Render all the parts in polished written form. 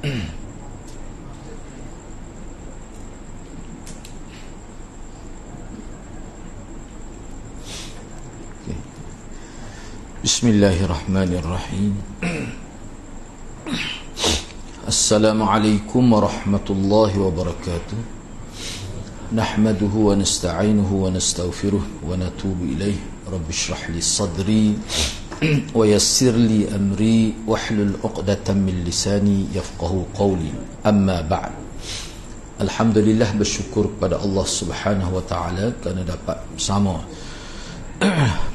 Bismillahirrahmanirrahim. Assalamualaikum warahmatullahi wabarakatuh. Nahmaduhu wa nasta'inuhu wa nastaghfiruh wa natubu ilaih. Rabbi shrah li sadri wa yassir li amri wahlul 'uqdatam min lisani yafqahu qawli. Amma ba'd. Alhamdulillah, bersyukur kepada Allah Subhanahu wa taala kerana dapat bersama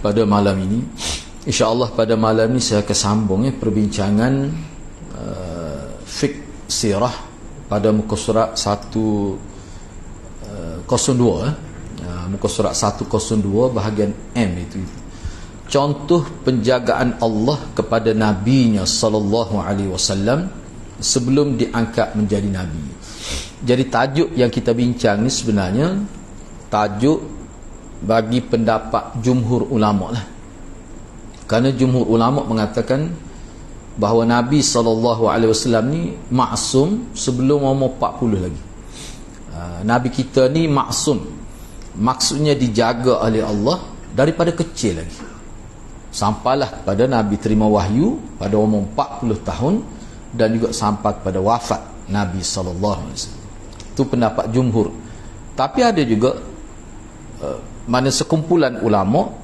pada malam ini. InsyaAllah pada malam ni saya akan sambung perbincangan fiqh sirah pada muka surat 102, muka surat 102 bahagian M itu. Contoh penjagaan Allah kepada nabinya sallallahu alaihi wasallam sebelum diangkat menjadi nabi. Jadi tajuk yang kita bincang ni sebenarnya tajuk bagi pendapat jumhur ulama lah. Kerana jumhur ulama mengatakan bahawa Nabi SAW ni maksum sebelum umur 40 lagi. Nabi kita ni maksum, maksudnya dijaga oleh Allah daripada kecil lagi, sampailah pada Nabi terima wahyu pada umur 40 tahun dan juga sampai pada wafat Nabi SAW. Itu pendapat jumhur. Tapi ada juga mana sekumpulan ulama,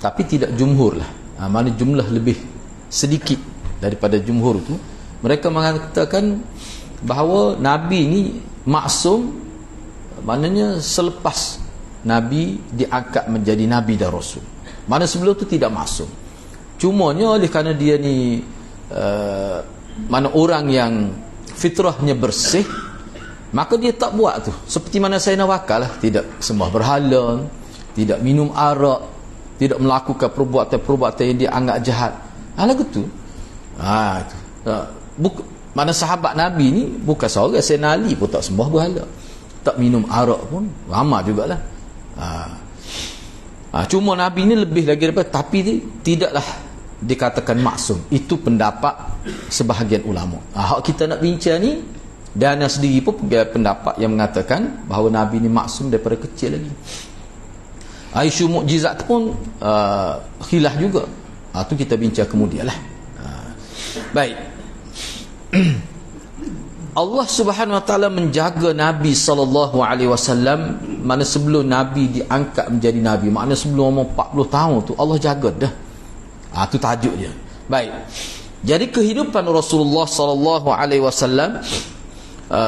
tapi tidak jumhur lah, mana jumlah lebih sedikit daripada jumhur itu. Mereka mengatakan bahawa Nabi ini maksum, maknanya selepas Nabi diangkat menjadi Nabi dan Rasul. Mana sebelum itu tidak maksum. Cumanya oleh kerana dia ni mana orang yang fitrahnya bersih, maka dia tak buat tu. Seperti mana Sayyidina Bakar lah, tidak sembah berhala, tidak minum arak, tidak melakukan perbuatan-perbuatan yang dia anggap jahat. Lagu tu. Itu. Mana sahabat Nabi ni bukan seorang, Sayyidina Ali pun tak sembah berhala, tak minum arak pun, ramai jugalah. Cuma Nabi ni lebih lagi daripada, tapi tidaklah dikatakan maksum. Itu pendapat sebahagian ulama. Hak kita nak bincang ni, dan sendiri pun pendapat yang mengatakan bahawa Nabi ni maksum daripada kecil lagi. Isu mukjizat pun khilaf juga. Tu kita bincang kemudian lah. Baik. Allah Subhanahu Wa Taala menjaga Nabi sallallahu alaihi wasallam mana sebelum Nabi diangkat menjadi Nabi, makna sebelum umur 40 tahun tu Allah jaga dah. Tu tajuk dia. Baik. Jadi kehidupan Rasulullah sallallahu alaihi wasallam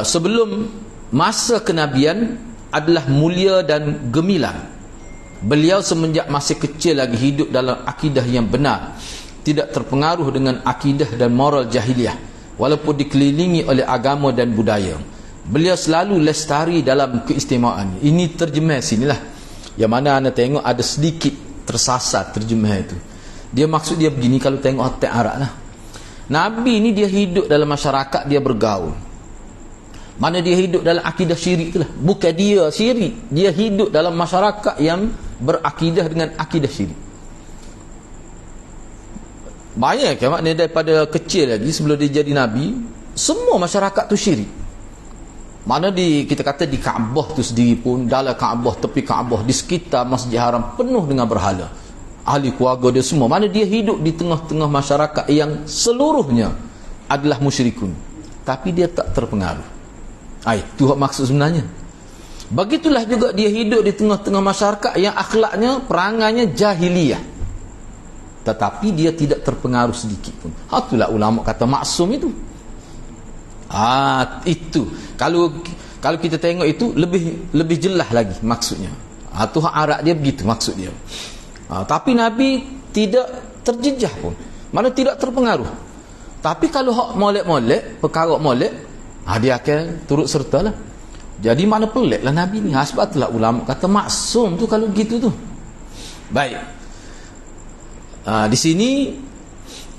sebelum masa kenabian adalah mulia dan gemilang. Beliau semenjak masih kecil lagi hidup dalam akidah yang benar, tidak terpengaruh dengan akidah dan moral jahiliah, walaupun dikelilingi oleh agama dan budaya. Beliau selalu lestari dalam keistimewaannya. Ini terjemah sinilah, yang mana anda tengok ada sedikit tersasar terjemah itu. Dia maksud dia begini, kalau tengok teks Arab lah, Nabi ni dia hidup dalam masyarakat, dia bergaul. Mana dia hidup dalam akidah syirik tu lah. Bukan dia syirik, dia hidup dalam masyarakat yang berakidah dengan akidah syirik. Banyak kan maknanya daripada kecil lagi sebelum dia jadi Nabi, semua masyarakat tu syirik. Mana kita kata di Kaabah tu sendiri pun, dalam Kaabah, tepi Kaabah, di sekitar Masjid Haram penuh dengan berhala. Ahli keluarga dia semua, mana dia hidup di tengah-tengah masyarakat yang seluruhnya adalah musyrikun, tapi dia tak terpengaruh. Itu maksud sebenarnya. Begitulah juga dia hidup di tengah-tengah masyarakat yang akhlaknya, perangainya jahiliyah, tetapi dia tidak terpengaruh sedikit pun. Itulah ulama kata maksum itu. Itu kalau kita tengok itu lebih jelas lagi maksudnya. Itu hak Arab dia begitu maksud dia. Tapi Nabi tidak terjejah pun, mana tidak terpengaruh. Tapi kalau hak molek-molek, perkara molek, dia akan turut serta lah. Jadi mana pelik lah Nabi ni. Sebab itulah ulama kata maksum tu kalau gitu tu. Baik. Di sini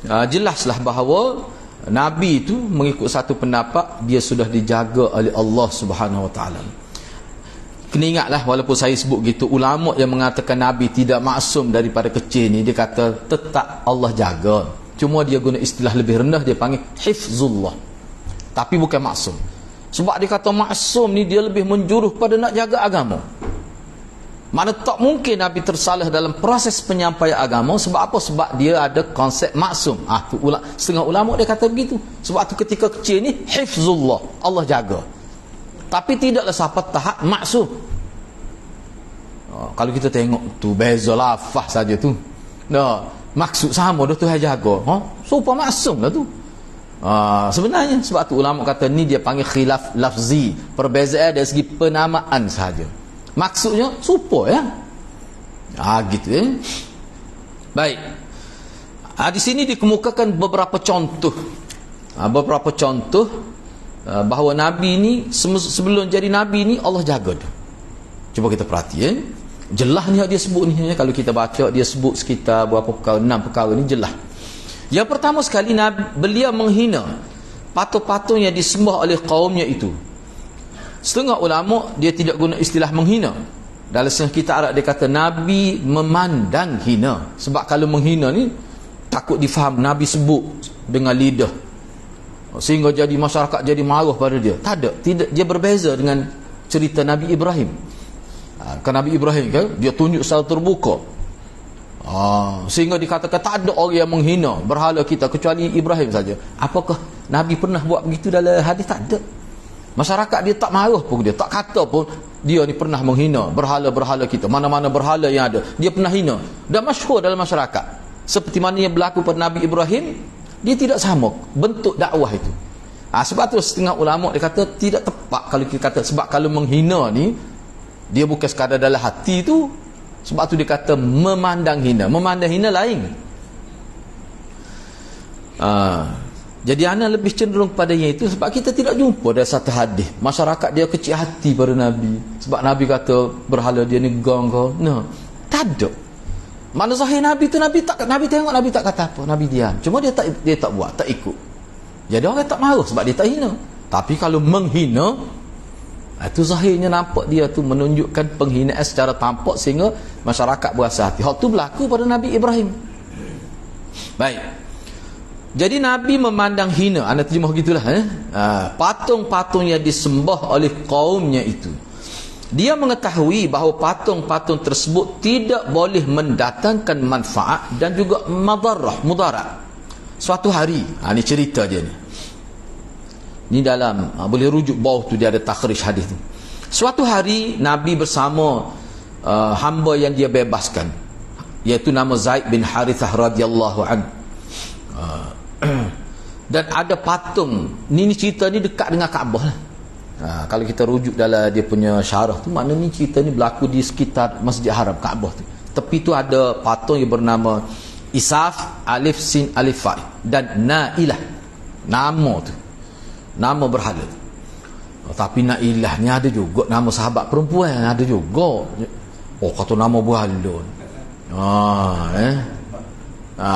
jelaslah bahawa Nabi itu mengikut satu pendapat, dia sudah dijaga oleh Allah Subhanahu Wa Taala. Kena ingatlah, walaupun saya sebut gitu, ulama yang mengatakan Nabi tidak maksum daripada kecil ni, dia kata tetap Allah jaga. Cuma dia guna istilah lebih rendah, dia panggil hifzullah. tapi bukan maksum. Sebab dia kata maksum ni dia lebih menjuruh pada nak jaga agama. Mana tak mungkin Nabi tersalah dalam proses penyampaian agama. Sebab apa? Sebab dia ada konsep maksum. Tu setengah ulama dia kata begitu. Sebab tu ketika kecil ni hifzullah, Allah jaga. Tapi tidaklah sampai tahap maksum. Kalau kita tengok tu beza lafaz saja tu. Maksud sama dah Tuhan jaga. Supaya maksum lah tu. Sebenarnya sebab tu ulama kata ni dia panggil khilaf lafzi, perbezaan dari segi penamaan sahaja. Maksudnya supaya gitu ya. Baik. Di sini dikemukakan beberapa contoh. Beberapa contoh bahawa Nabi ni sebelum jadi Nabi ni Allah jaga dia. Cuba kita perhatikan. Jelas ni dia sebut ni, kalau kita baca dia sebut sekitar berapa perkara, 6 perkara ni jelas. Yang pertama sekali beliau menghina patung-patung yang disembah oleh kaumnya itu. Setengah ulama dia tidak guna istilah menghina. Dalam setengah kitab Arab dia kata Nabi memandang hina. Sebab kalau menghina ni takut difaham Nabi sebut dengan lidah sehingga jadi masyarakat jadi marah pada dia. Tidak, dia berbeza dengan cerita Nabi Ibrahim. Kan Nabi Ibrahim kan dia tunjuk secara terbuka. Sehingga dikatakan tak ada orang yang menghina berhala kita kecuali Ibrahim saja. Apakah Nabi pernah buat begitu dalam hadis? Tak ada. Masyarakat dia tak marah pun, dia tak kata pun dia ni pernah menghina berhala-berhala kita. Mana-mana berhala yang ada dia pernah hina. Dan masyhur dalam masyarakat. Seperti mana yang berlaku pada Nabi Ibrahim, dia tidak sama bentuk dakwah itu. Sebab tu setengah ulama dia kata tidak tepat kalau kita kata, sebab kalau menghina ni dia bukan sekadar dalam hati tu. Sebab tu dia kata memandang hina. Memandang hina lain. Jadi ana lebih cenderung padanya itu sebab kita tidak jumpa dalam satu hadis masyarakat dia kecil hati pada Nabi. Sebab Nabi kata berhala dia ni gong kau. Tak ada. Mana zahir Nabi tu Nabi tengok Nabi tak kata apa, Nabi diam. Cuma dia tak buat, tak ikut. Jadi orang tak marah sebab dia tak hina. Tapi kalau menghina, itu zahirnya nampak dia tu menunjukkan penghinaan secara tampak sehingga masyarakat berasa hati. Hal tu berlaku pada Nabi Ibrahim. Baik. Jadi Nabi memandang hina, anda terjemah gitulah patung-patung yang disembah oleh kaumnya itu. Dia mengetahui bahawa patung-patung tersebut tidak boleh mendatangkan manfaat dan juga mudarat. Suatu hari, ini cerita dia ni. Ni dalam boleh rujuk bawah tu dia ada takhrij hadis tu. Suatu hari Nabi bersama hamba yang dia bebaskan, iaitu nama Zaid bin Harithah radhiyallahu anhu. Dan ada patung ni cerita ni dekat dengan Kaabah lah. Kalau kita rujuk dalam dia punya syarah tu, maknanya ni cerita ni berlaku di sekitar Masjid Haram Kaabah tu. Tepi tu ada patung yang bernama Isaf Alif Sin Alif Fa dan Nailah, nama tu, nama berhala tu. Tapi Nailah ni ada juga nama sahabat perempuan, ada juga. Kata nama berhala.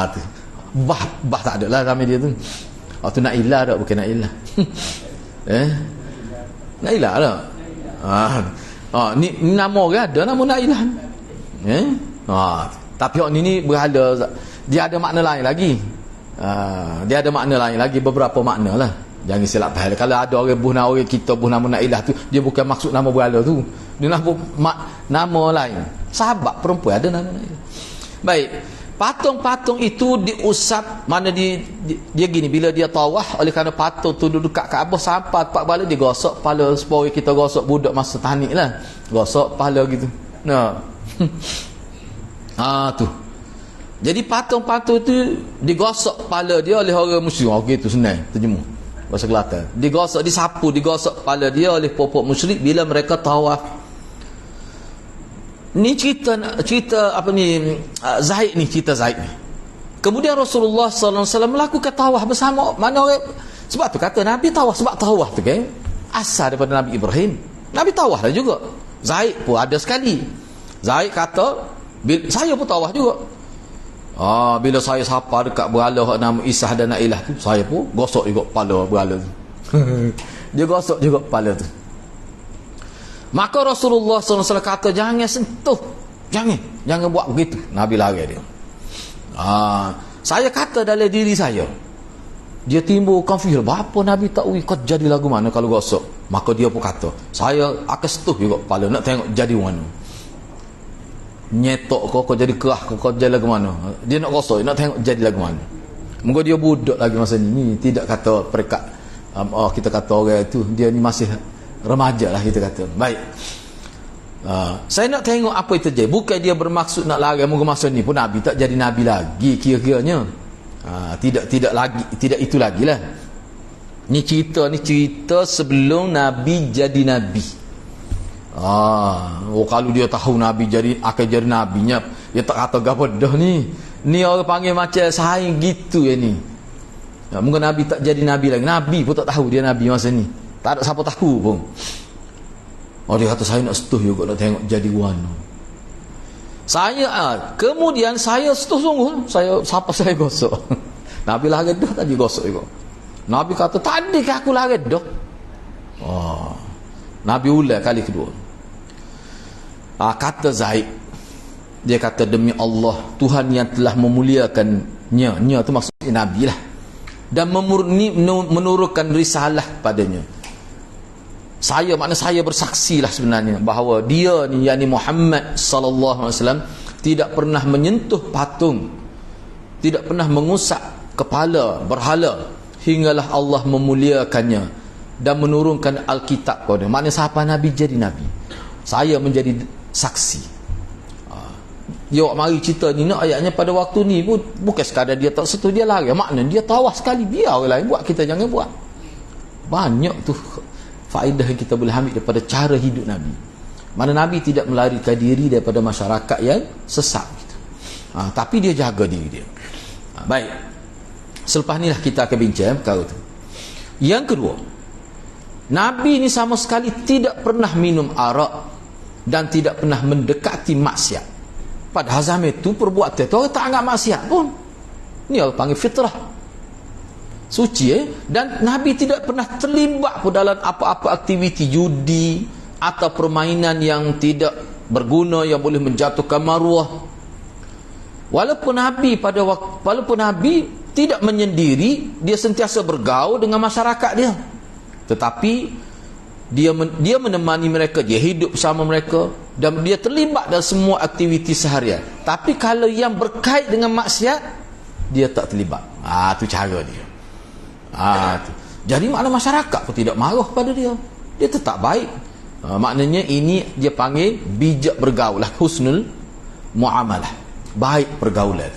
Tu Bah tak ada lah nama dia tu. Tu Nailah tak, bukan Nailah. Nailah tak. Ni nama orang ada nama Nailah. Tapi ni berhala, dia ada makna lain lagi. Dia ada makna lain lagi, beberapa makna lah. Jangan silap faham. Kalau ada orang buh nama orang kita buh nama Nailah tu, dia bukan maksud nama berhala tu. Dia nama lain. Sahabat perempuan ada nama Nailah. Baik. Patung-patung itu diusap, mana dia gini, bila dia tawaf, oleh kerana patung tu duduk kat Kaabah, sampai pak bala dia gosok kepala supaya kita gosok budak masa tahnik lah, gosok kepala gitu. Tu. Jadi patung-patung itu digosok kepala dia oleh orang musyrik. Gitu senang terjemah bahasa Kelantan. Digosok, disapu, digosok kepala dia oleh popok musyrik bila mereka tawaf. Ni cerita apa ni, Zaid ni, cerita Zaid ni. Kemudian Rasulullah sallallahu alaihi wasallam melakukan tawaf bersama mana orang. Sebab tu kata Nabi tawaf, sebab tawaf tu kan asal daripada Nabi Ibrahim. Nabi tawaf lah juga. Zaid pun ada sekali. Zaid kata saya pun tawaf juga. Bila saya sapa dekat berhala nama Isah dan Nailah tu, saya pun gosok juga kepala berhala tu. Dia gosok juga kepala tu. Maka Rasulullah SAW kata jangan sentuh, jangan buat begitu. Nabi larang dia. Saya kata dalam diri saya, Dia timbul confuse, apa Nabi tak kau jadi lagu mana kalau gosok? Maka dia pun kata, saya akan setuh juga kepala nak tengok jadi mana. Nyetok kau jadi kerah kau jadi lagu mana. Dia nak gosok, nak tengok jadi lagu mana. Moga dia budak lagi masa ni tidak kata perekat. Kita kata orang itu dia ni masih remaja lah kita kata. Baik. Saya nak tengok apa itu terjadi. Bukan dia bermaksud nak lari. Moga masa ni pun Nabi tak jadi Nabi lagi kira-kiranya. Tidak lagi, tidak itu lagi lah. Ni cerita sebelum Nabi jadi Nabi. Kalau dia tahu Nabi akan jadi Nabinya, dia tak kata gapo dah ni. Ni orang panggil macam saing gitu ya ni. Mungkin Nabi tak jadi Nabi lagi. Nabi pun tak tahu dia Nabi masa ni. Tak ada siapa tahu pun. Dia kata saya nak setuh juga nak tengok jadi warna. Kemudian saya setuh sungguh. Siapa saya gosok? Nabi lari dah tadi gosok juga. Nabi kata tadi ke aku lari dah. Nabi ulang kali kedua. Kata Zaid, dia kata demi Allah Tuhan yang telah memuliakannya, nya tu maksudnya Nabi lah, dan menurunkan risalah padanya. Makna saya bersaksi lah sebenarnya bahawa dia ni, yakni Muhammad sallallahu alaihi wasallam, tidak pernah menyentuh patung, tidak pernah mengusap kepala berhala hinggalah Allah memuliakannya dan menurunkan Alkitab kepada. Maknanya siapa Nabi jadi Nabi, saya menjadi saksi. Dia mari cerita ni nak ayatnya pada waktu ni pun bukan sekadar dia tak setuju dia lari, maknanya dia tawas sekali, biar orang lain buat, kita jangan buat. Banyak tu faedah yang kita boleh ambil daripada cara hidup Nabi. Mana Nabi tidak melarikan diri daripada masyarakat yang sesat gitu. Tapi dia jaga diri dia. Baik, selepas ni lah kita akan bincang perkara tu. Yang kedua, Nabi ni sama sekali tidak pernah minum arak dan tidak pernah mendekati maksiat. Padahal zaman itu perbuatan itu orang tak anggap maksiat pun. Ni orang panggil fitrah, suci. Dan Nabi tidak pernah terlibat pun dalam apa-apa aktiviti judi atau permainan yang tidak berguna yang boleh menjatuhkan maruah. Walaupun Nabi tidak menyendiri, dia sentiasa bergaul dengan masyarakat dia. Tetapi dia menemani mereka, dia hidup bersama mereka dan dia terlibat dalam semua aktiviti seharian. Tapi kalau yang berkait dengan maksiat, dia tak terlibat. Tu cara dia. Tu. Jadi makna masyarakat pun tidak marah pada dia. Dia tetap baik. Maknanya ini dia panggil bijak bergaul lah, husnul muamalah, baik pergaulan.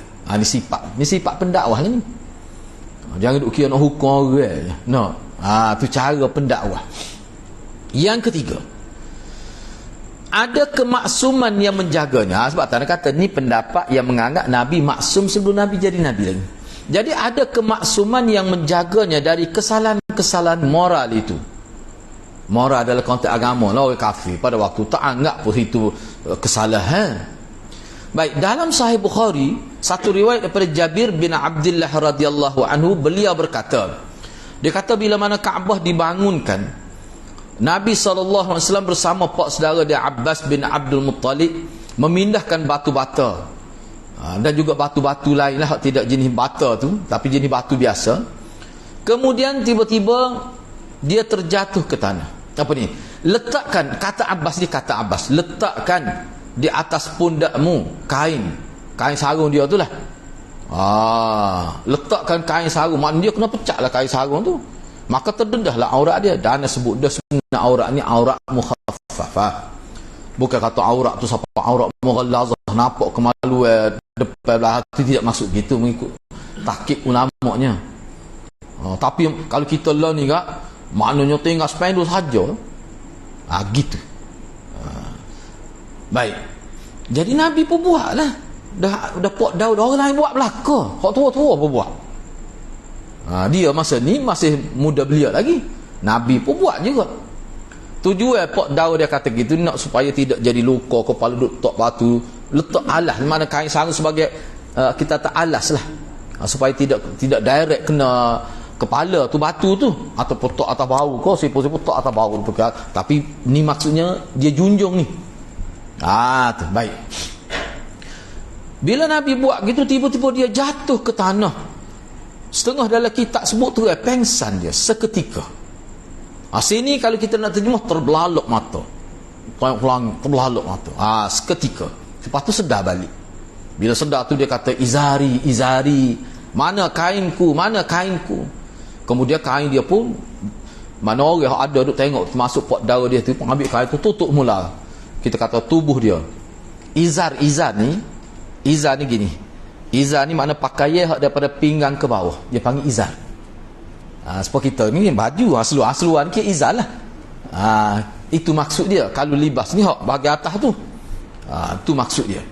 Ni sifat pendakwah lah ni. Jangan duk kira nak hukum orang. No. Tu cara pendakwah. Yang ketiga, ada kemaksuman yang menjaganya. Sebab tak kata ni pendapat yang menganggap Nabi maksum sebelum Nabi jadi Nabi lagi. Jadi ada kemaksuman yang menjaganya dari kesalahan-kesalahan moral itu. Moral adalah konteks agama lah, orang kafir pada waktu tak anggap pun itu kesalahan. Baik, dalam Sahih Bukhari satu riwayat daripada Jabir bin Abdullah radhiyallahu anhu, beliau berkata, dia kata bila mana Kaabah dibangunkan, Nabi SAW bersama pak saudara dia Abbas bin Abdul Muttalib memindahkan batu bata dan juga batu-batu lain lah, tidak jenis bata tu tapi jenis batu biasa. Kemudian tiba-tiba dia terjatuh ke tanah. Apa ni? Letakkan, kata Abbas, letakkan di atas pundakmu kain sarung dia tu lah. Letakkan kain sarung, maknanya dia kena pecah lah kain sarung tu. Maka terdedahlah aurat dia. Dan sebut dia sebenarnya aurat ni aurat mukhaffafah. Bukan kata aurat tu siapa aurat mughallazah, nampak kemaluan depan belakang, tu tidak maksud gitu mengikut tahqiq ulamanya. Tapi kalau kita lah ni kak, maknanya tinggal spendul saja. Gitu. Baik. Jadi Nabi pun buat lah. Dah Pok Daud, orang lain buat belaka. Hak tua-tua pun buat. Dia masa ni masih muda belia lagi. Nabi pun buat juga. Tujuan Pok Daud dia kata gitu nak supaya tidak jadi luka kepala duduk tok batu, letak alas, mana kain sarung sebagai kita tak alas lah, supaya tidak direct kena kepala tu batu tu ataupun tok atas bahu kau sipu-sipu tok atas bahu tu. Tapi ni maksudnya dia junjung ni. Tu baik. Bila Nabi buat gitu, tiba-tiba dia jatuh ke tanah. Setengah dalam kitab sebut tu pengsan dia seketika. Sini kalau kita nak terjemah terbelalak mata. Terbelalak mata. Seketika. Lepas tu sedar balik. Bila sedar tu dia kata izari, izari. Mana kainku, mana kainku. Kemudian kain dia pun, mana orang ada duk tengok masuk pot darah dia tu, ambil kain tu tutup mula. Kita kata tubuh dia. Izar ni gini. Izar ni makna pakaian daripada pinggang ke bawah. Dia panggil izar. Sebab kita ni baju asluan ke izar lah. Itu maksud dia. Kalau libas ni bahagian atas tu. Itu maksud dia.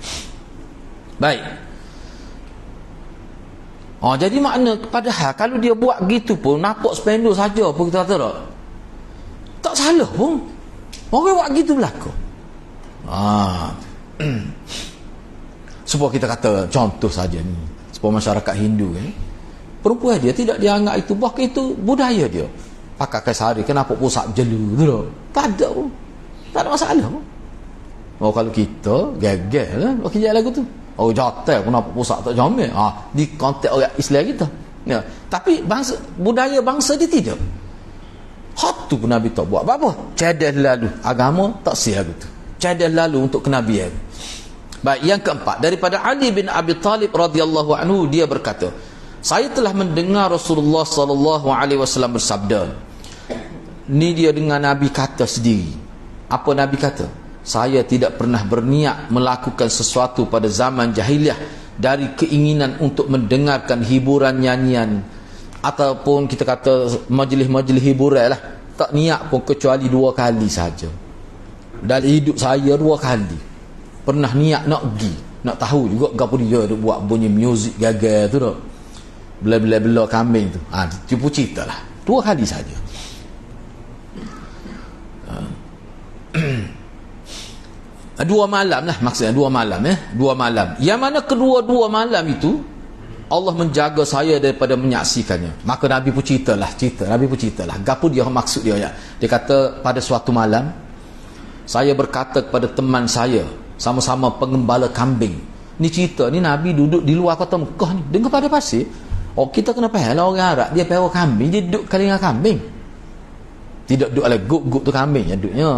Baik. Jadi makna padahal kalau dia buat gitu pun nampak spendul saja pun kita kata tak salah pun. Orang buat gitu berlaku. Sebab kita kata contoh saja ni. Sebab masyarakat Hindu kan. Perempuan dia tidak dianggap itu. Bahkan itu budaya dia. Pakai kaisari kenapa pusat jelu tu lah. Tak ada pun. Tak ada masalah pun. Kalau kita gagal lah kerja lagu tu. Jatuh kenapa pusat tak jamil. Di konteks orang Islam kita. Ya. Tapi budaya bangsa dia tidak. Hak tu pun Nabi tak buat apa-apa. Cadel lalu. Agama tak siap gitu. Cadel lalu untuk kenabian. Baik, yang keempat daripada Ali bin Abi Talib radhiyallahu anhu, dia berkata, saya telah mendengar Rasulullah sallallahu alaihi wasallam bersabda. Ni dia dengar Nabi kata sendiri. Apa Nabi kata? Saya tidak pernah berniat melakukan sesuatu pada zaman jahiliah dari keinginan untuk mendengarkan hiburan nyanyian ataupun kita kata majlis-majlis hiburan lah. Tak niat pun kecuali 2 kali saja. Dalam hidup saya 2 kali pernah niat nak pergi, nak tahu juga gapo dia buat bunyi muzik gagal tu dah. Bela-bela kambing tu. Tipu cerita lah. 2 kali saja. Dua malam lah maksudnya. 2 malam 2 malam. Yang mana kedua-dua malam itu Allah menjaga saya daripada menyaksikannya. Maka Nabi pun cerita. Nabi pun cerita lah. Gapo dia maksud dia ya. Dia kata pada suatu malam saya berkata kepada teman saya, sama-sama pengembala kambing. Ni cerita ni Nabi duduk di luar kota Mekah ni, dengar pada pasir. Kita kena faham lah orang Arab dia pelihara kambing, dia duduk kalingan kambing. Tidak duduk oleh guk-guk tu kambing yang duduknya.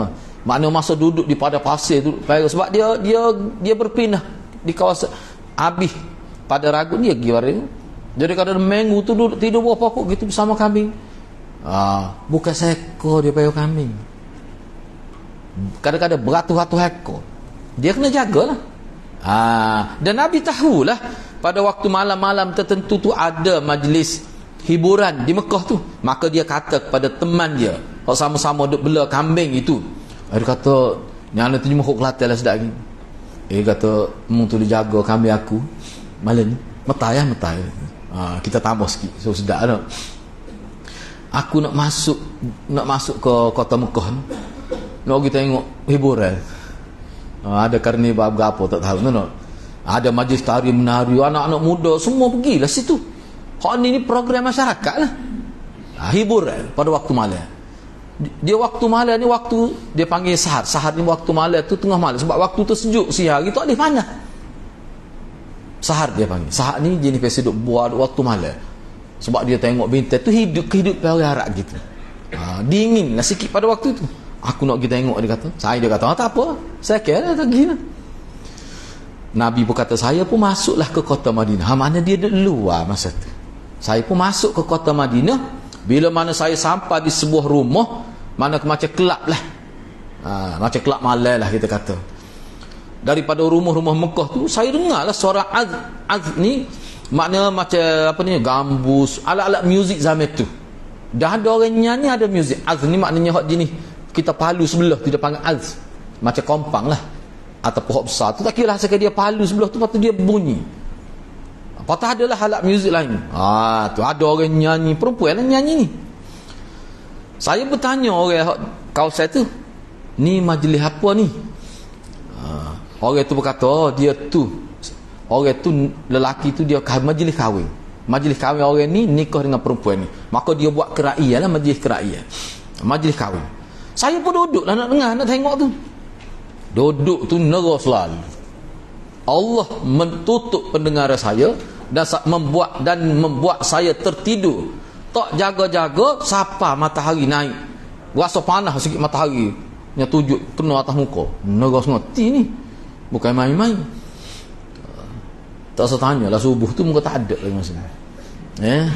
Makna masa duduk di pada pasir tu pelihara sebab dia berpindah di kawasan habis pada ragut dia pergi. Jadi kadang minggu tu duduk tidur bawah pokok gitu bersama kambing. Bukan seekor dia pelihara kambing. Kadang-kadang beratus-ratus ekor. Dia kena jagalah. Dan Nabi tahulah pada waktu malam-malam tertentu tu ada majlis hiburan di Mekah tu. Maka dia kata kepada teman dia, kalau sama-sama duduk bela kambing itu, dia kata, yang ada terjemah huk Kelantan lah sedap ni. Dia kata, tu dia jaga kambing aku malam ni. Metai. Kita tambah sikit so sedap tak? Aku nak masuk ke kota Mekah ni. Nak pergi tengok hiburan. Ada karnival berapa tak tahu no. Ada majlis tari menari, anak-anak muda semua pergilah situ. Ni program masyarakat lah. Hiburan pada waktu malam. Dia waktu malam ni waktu dia panggil sahar. Sahar ni waktu malam tu tengah malam sebab waktu tu sejuk siang gitu ada panas. Sahar dia panggil. Sahar ni jenis biasa duk buat waktu malam. Sebab dia tengok bintang tu kehidupan orang Arab gitu. Dingin lah sikit pada waktu tu. Aku nak pergi tengok, dia kata tak apa, saya kira tak pergi lah. Nabi pun kata saya pun masuklah ke kota Madinah. Mana dia duduk luar masa tu. Saya pun masuk ke kota Madinah. Bila mana saya sampai di sebuah rumah, mana macam kelab lah, macam kelab malam lah kita kata. Daripada rumah-rumah Mekah tu saya dengar lah suara az ni, makna macam apa ni, gambus, alat-alat muzik zaman tu. Dah ada orang nyanyi, ada muzik. Az ni maknanya hak jenis kita palu sebelah tu dia panggil az, macam kompang lah atau pohon besar tu, tak kira lah sekali dia palu sebelah tu, lepas tu dia bunyi. Patah adalah alat muzik lain. Tu ada orang nyanyi, perempuan lah nyanyi ni. Saya bertanya orang kawasan tu, ni majlis apa ni? Orang tu berkata, dia tu orang tu lelaki tu dia majlis kahwin. Majlis kahwin orang ni nikah dengan perempuan ni. Maka dia buat keraian lah, majlis keraian. Majlis kahwin. Saya pun duduk lah nak dengar, nak tengok tu. Duduk tu nerah selalu. Allah mentutup pendengaran saya membuat saya tertidur. Tak jaga-jaga siapa matahari naik. Rasa panas sikit matahari. Nya tujuk penuh atas muka. Neras ngoti ni. Bukan main-main. Tak usah tanya lah subuh tu muka tak ada masa ni.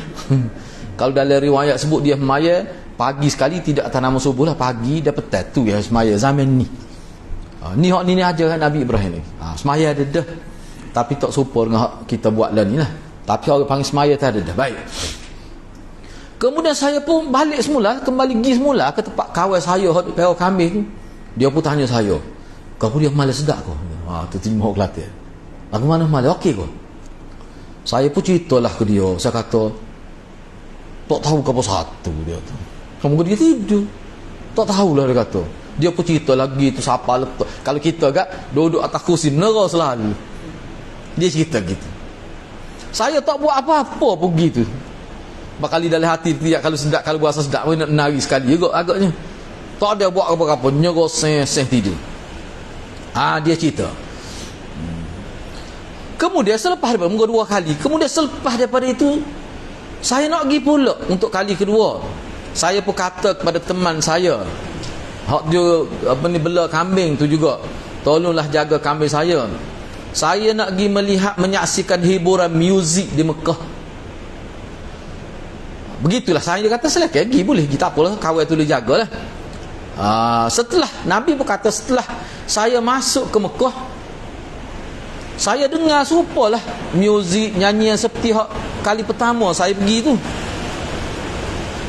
Kalau dalam riwayat sebut dia semaya pagi sekali tidak atas nama subuh lah, pagi dah petang tu ya semaya zaman ni. Ni hak ni ajaran Nabi Ibrahim ni. Semaya ada dah. Tapi tak serupa dengan hak kita buat lah ni lah. Tapi orang panggil semaya tak ada dah. Baik. Kemudian saya pun balik semula, kembali pergi semula ke tempat kawan saya hak perau kambing tu. Dia pun tanya saya, "Kau pun dia malas sedap kau?" Tu terima Kelantan. "Aku mana malas? Okey kau?" Saya pun ceritalah ke dia. Saya kata, "Tak tahu ke apa satu dia tu." Kamu dia tidur. Tak tahulah dia kata. Dia pun cerita lagi tu siapa letak. Kalau kita agak duduk atas kursi neraka selalu. Dia cerita gitu. Saya tak buat apa-apa pun gitu. Bakali dalam hati tidak kalau sedap, kalau berasa sedap pun nak nari sekali juga agaknya. Tak ada buat apa-apa, nyerah seh tidur. Dia cerita. Kemudian selepas daripada muka 2 kali, kemudian selepas daripada itu saya nak pergi pula untuk kali kedua. Saya pun kata kepada teman saya, hak dia bela kambing tu juga, tolonglah jaga kambing saya. Saya nak pergi menyaksikan hiburan muzik di Mekah. Begitulah saya kata selesai pergi boleh kita apalah kawan tu dia jagalah. Setelah Nabi berkata setelah saya masuk ke Mekah, saya dengar serupalah muzik nyanyian seperti kali pertama saya pergi tu.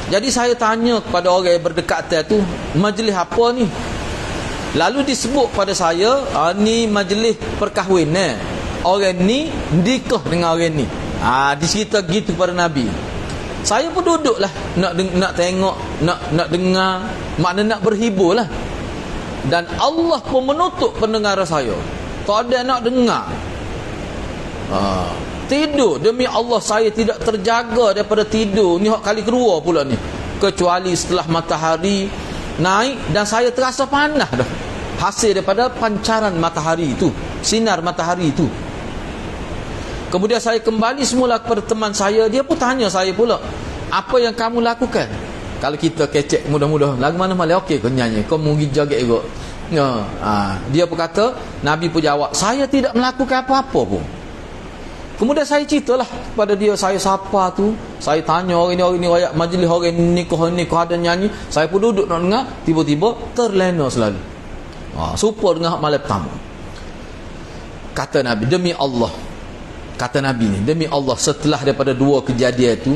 Jadi saya tanya kepada orang yang berdekatan tu, majlis apa ni? Lalu disebut pada saya, ni majlis perkahwinan. Orang ni nikah dengan orang ni. Dicerita gitu kepada Nabi. Saya pun duduklah nak tengok, nak dengar, makna nak berhibur lah. Dan Allah pun menutup pendengaran saya. Tak ada nak dengar. Tidur, demi Allah saya tidak terjaga daripada tidur. Ni hak kali kedua pula ni. Kecuali setelah matahari naik dan saya terasa panas dah. Hasil daripada pancaran matahari itu, sinar matahari itu. Kemudian saya kembali semula kepada teman saya. Dia pun tanya saya pula, apa yang kamu lakukan? Kalau kita kecek mudah-mudah, lagu mana malah okey kau nyanyi, kau mungkin joget juga. Dia pun kata, Nabi pun jawab, saya tidak melakukan apa-apa pun. Kemudian saya ceritalah kepada dia, saya siapa tu. Saya tanya orang ni rakyat majlis orang nikah ada nyanyi. Saya pun duduk nak dengar, tiba-tiba terlena selalu. Serupa dengan malam pertama. Kata Nabi, demi Allah, kata Nabi ni, demi Allah, setelah daripada 2 kejadian itu,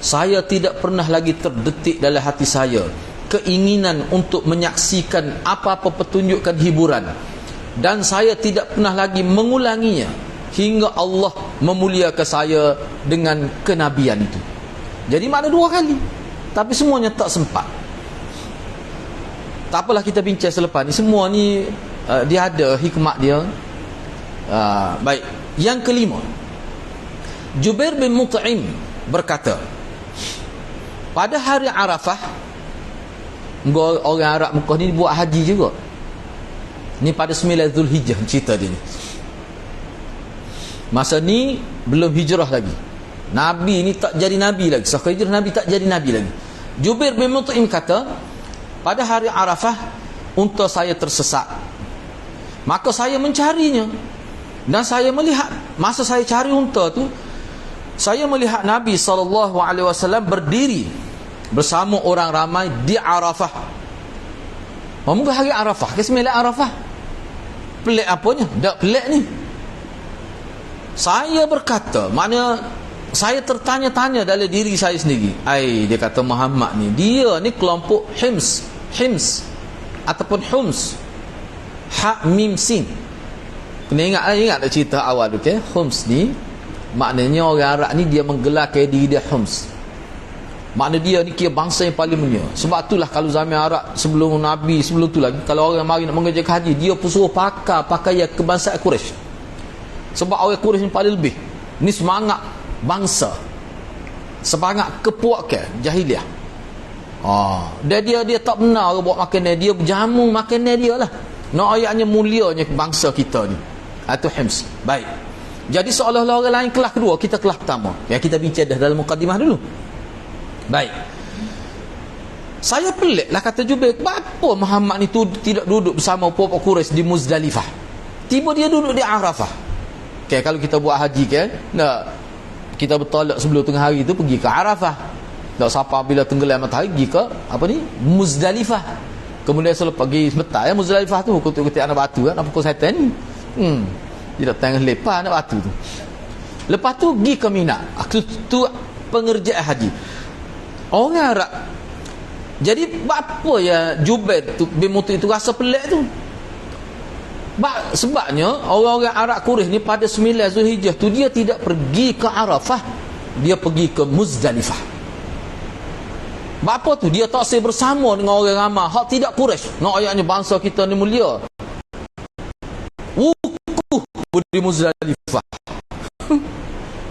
saya tidak pernah lagi terdetik dalam hati saya keinginan untuk menyaksikan apa-apa pertunjukan hiburan, dan saya tidak pernah lagi mengulanginya hingga Allah memuliakan saya dengan kenabian itu. Jadi makna 2 kali, tapi semuanya tak sempat. Tak apalah kita bincang selepas ni. Semua ni dia ada hikmat dia. Baik, yang kelima, Jubair bin Mut'im berkata, pada hari Arafah, orang Arab Mekah ni buat haji juga. Ni pada 9 Zulhijjah cerita dia ni. Masa ni belum hijrah lagi. Nabi ni tak jadi Nabi lagi. Setelah hijrah Nabi tak jadi Nabi lagi. Jubair bin Mut'im kata, pada hari Arafah unta saya tersesat. Maka saya mencarinya. Dan saya melihat, masa saya cari unta tu, saya melihat Nabi SAW berdiri bersama orang ramai di Arafah. Mungkin hari Arafah ke 9 Arafah. Pelik apanya? Tak pelik ni. Saya berkata, maknanya saya tertanya-tanya dalam diri saya sendiri. Dia kata Muhammad ni, dia ni kelompok Hims ataupun Hums. Ha mim sin. Kena ingat tak cerita awal tu, okay? Hums ni maknanya orang Arab ni dia menggelarkan diri dia Hums. Makna dia ni kira bangsa yang paling mulia. Sebab itulah kalau zaman Arab sebelum Nabi, sebelum tu lagi, kalau orang mari nak mengerjakan haji, dia pun suruh pakaian kebangsaan Quraisy. Sebab orang Quraisy ni paling lebih. Ni semangat bangsa, semangat kepuakan jahiliah. Dia tak benar buat makanan dia, berjamu makanan dia lah. Nak ayatnya mulianya bangsa kita ni. Itu Hims. Baik. Jadi seolah-olah orang lain kelas kedua, kita kelas pertama. Ya, kita bincang dah dalam mukadimah dulu. Baik. Saya pelik lah kata Jubair, kenapa Muhammad ni tidak duduk bersama puak-puak Quraisy di Muzdalifah? Tiba dia duduk di Arafah. Okay, kalau kita buat haji kan, kita bertolak sebelum tengah hari tu pergi ke Arafah. Tak siapa bila tenggelam matahari pergi ke Muzdalifah. Kemudian selepas pergi sebentar Muzdalifah tu kutuk-kutuk anak batu nak pukul syaitan ni. Dia datang lepas anak batu tu. Lepas tu pergi ke Mina. Tu pengerjaan haji. Orang Arab. Jadi apa ya Jubair tu bin Mut'im itu rasa pelik tu? Sebabnya orang-orang Arab Quraisy ni pada 9 Zulhijjah tu dia tidak pergi ke Arafah, dia pergi ke Muzdalifah. Apa tu? Dia tak say bersama dengan orang ramai hak tidak Quraisy. Nak ayatnya bangsa kita ni mulia. Wukuf di Muzdalifah.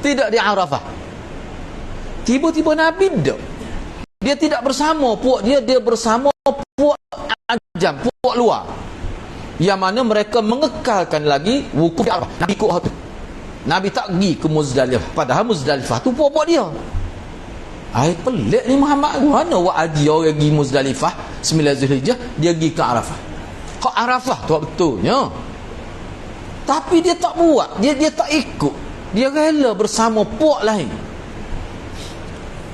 Tidak di Arafah. Tiba-tiba Nabi dia tidak bersama puak dia bersama puak ajam, puak luar. Yang mana mereka mengekalkan lagi wukuf di Arafah. Nabi ikut tu. Nabi tak pergi ke Muzdalifah. Padahal Muzdalifah tu puak-puak dia. Pelik ni Muhammad. Mana buat haji orang pergi Muzdalifah 9 Zulhijjah, dia pergi ke Arafah. Ke Arafah tu betulnya. Tapi dia tak buat. Dia tak ikut. Dia rela bersama puak lain.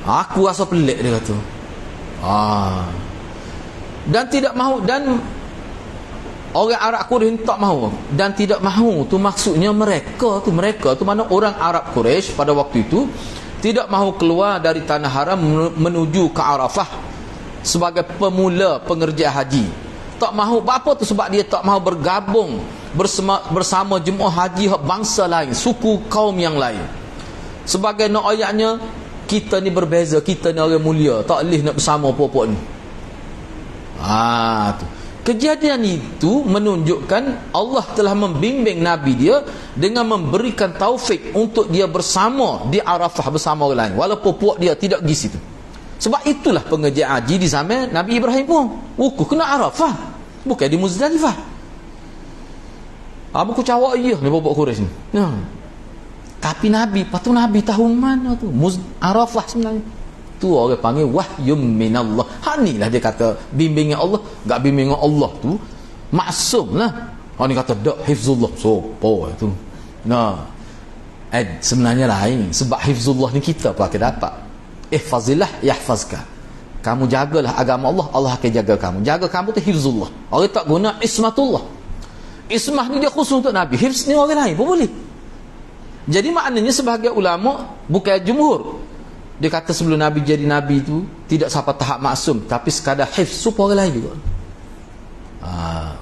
Aku rasa pelik dia kata. Dan tidak mahu, dan orang Arab Quraisy tak mahu, dan tidak mahu tu maksudnya mereka tu mana orang Arab Quraisy pada waktu itu tidak mahu keluar dari tanah haram menuju ke Arafah sebagai pemula pengerjaan haji. Tak mahu. Apa tu? Sebab dia tak mahu bergabung bersama jemaah haji bangsa lain, suku kaum yang lain. Sebagai nak ayatnya, kita ni berbeza, kita ni orang mulia, tak boleh nak bersama puak-puak ni. Tu. Kejadian itu menunjukkan Allah telah membimbing Nabi dia dengan memberikan taufik untuk dia bersama di Arafah bersama orang lain, walaupun puak dia tidak pergi situ. Sebab itulah pengerjaan haji di zaman Nabi Ibrahim pun wukuf kena Arafah, bukan di Muzdalifah. Buku cawak iya ni puak Quraisy ni. Tapi Nabi, patut Nabi tahu mana tu Arafah sebenarnya. Tu orang panggil wahyum minallah. Ni lah dia kata bimbingan Allah. Gak bimbingan Allah tu maksum lah. Ni kata dak hifzullah. Sopo itu. Sebenarnya lain. Sebab hifzullah ni kita apa akan dapat. Ihfazillah yahfazka. Kamu jagalah agama Allah, Allah akan jaga kamu. Jaga kamu tu hifzullah. Orang tak guna ismatullah. Ismah ni dia khusus untuk Nabi. Hifz ni orang lain pun boleh. Jadi maknanya sebahagian ulama, bukan jumhur, dia kata sebelum Nabi jadi Nabi tu tidak sampai tahap maksum, tapi sekadar hifz supaya orang lain juga.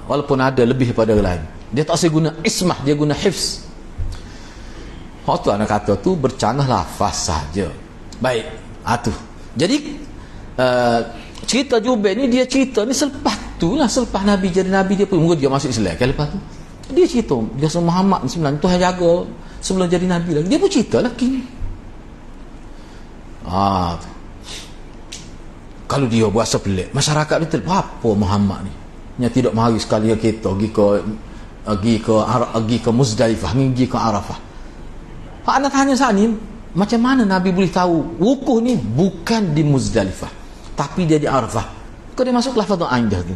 Walaupun ada lebih daripada orang lain, dia tak usah guna ismah, dia guna hifz. Tu anak kata tu bercanggah lafaz saja. Baik, tu. Jadi cerita Jubair ni, dia cerita ni selepas tu lah, selepas Nabi jadi Nabi dia pun, mungkin dia masuk Islam kan lepas tu. Dia cerita, dia sama Muhammad ni sebenarnya Tuhan jaga sebelum jadi Nabi lagi. Dia pun cerita lah kini. Kalau dia berasa pelik, masyarakat dia apa Muhammad ni yang tidak mari sekali kita pergi ke Muzdalifah, pergi ke Arafah. Anak tanya saat ni, macam mana Nabi boleh tahu wukuf ni bukan di Muzdalifah tapi dia di Arafah? Kau dia masuk lafaz Aidah tu.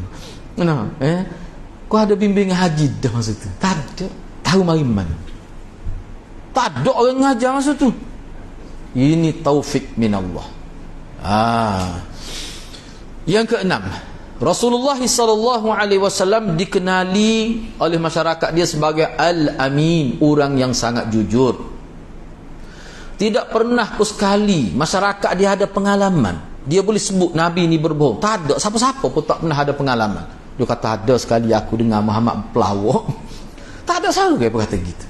Kau ada bimbingan haji dah masa tu? Tak ada. Tahu mari mana? Tak ada orang ngajar masa tu. Ini taufik minallah. Yang keenam, Rasulullah SAW dikenali oleh masyarakat dia sebagai Al-Amin, orang yang sangat jujur. Tidak pernah pun sekali masyarakat dia ada pengalaman dia boleh sebut Nabi ni berbohong. Tak ada, siapa-siapa pun tak pernah ada pengalaman. Dia kata ada sekali aku dengar Muhammad pelawak. Tak ada sahaja yang berkata gitu.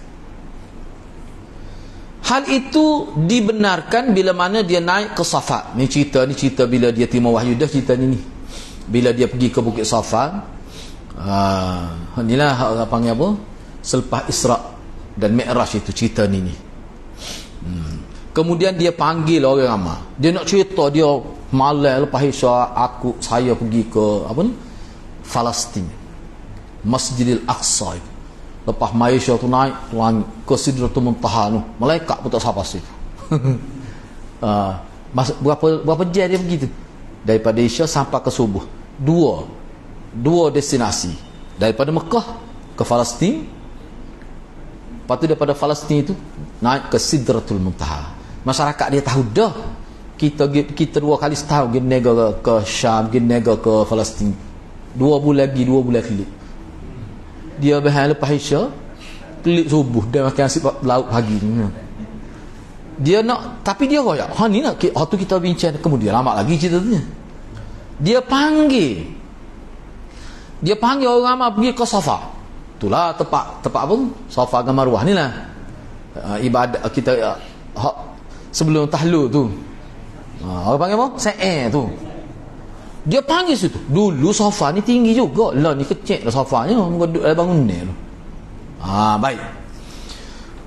Hal itu dibenarkan bila mana dia naik ke Safa. Ni cerita bila dia terima wahyu dah, cerita ni. Bila dia pergi ke Bukit Safa. Inilah orang panggil apa? Selepas Isra dan Mi'raj itu cerita ni. Kemudian dia panggil orang ramai. Dia nak cerita dia malam lepas Isra saya pergi ke Palestin. Masjidil Aqsa. Lepas Malaysia tu naik langit ke Sidratul Muntaha tu, malaikat pun tak sampai situ. Berapa jam dia begitu? Daripada Isya sampai ke subuh. Dua destinasi. Daripada Mekah ke Palestin. Lepas tu daripada Palestin itu naik ke Sidratul Muntaha. Masyarakat dia tahu dah. Kita 2 kali setahun pergi nega ke Syam, pergi nega ke Palestin. 2 bulan kelip. Dia bahal lepas Isya kelip subuh dia makan nasi lauk pagi ni. Dia nak, tapi dia royak. Ni nak tu kita bincang kemudian lama lagi cerita tu. Dia panggil orang ramai pergi ke Safa. Itulah tempat apa tu? Safa dengan Marwah ni lah. Ibadat kita sebelum tahlul tu. Orang panggil apa? Sa'i tu. Dia panggil situ. Dulu sofa ni tinggi juga. Lah ni kecil lah sofanya. Muka duduk dalam bangun ni tu. Baik.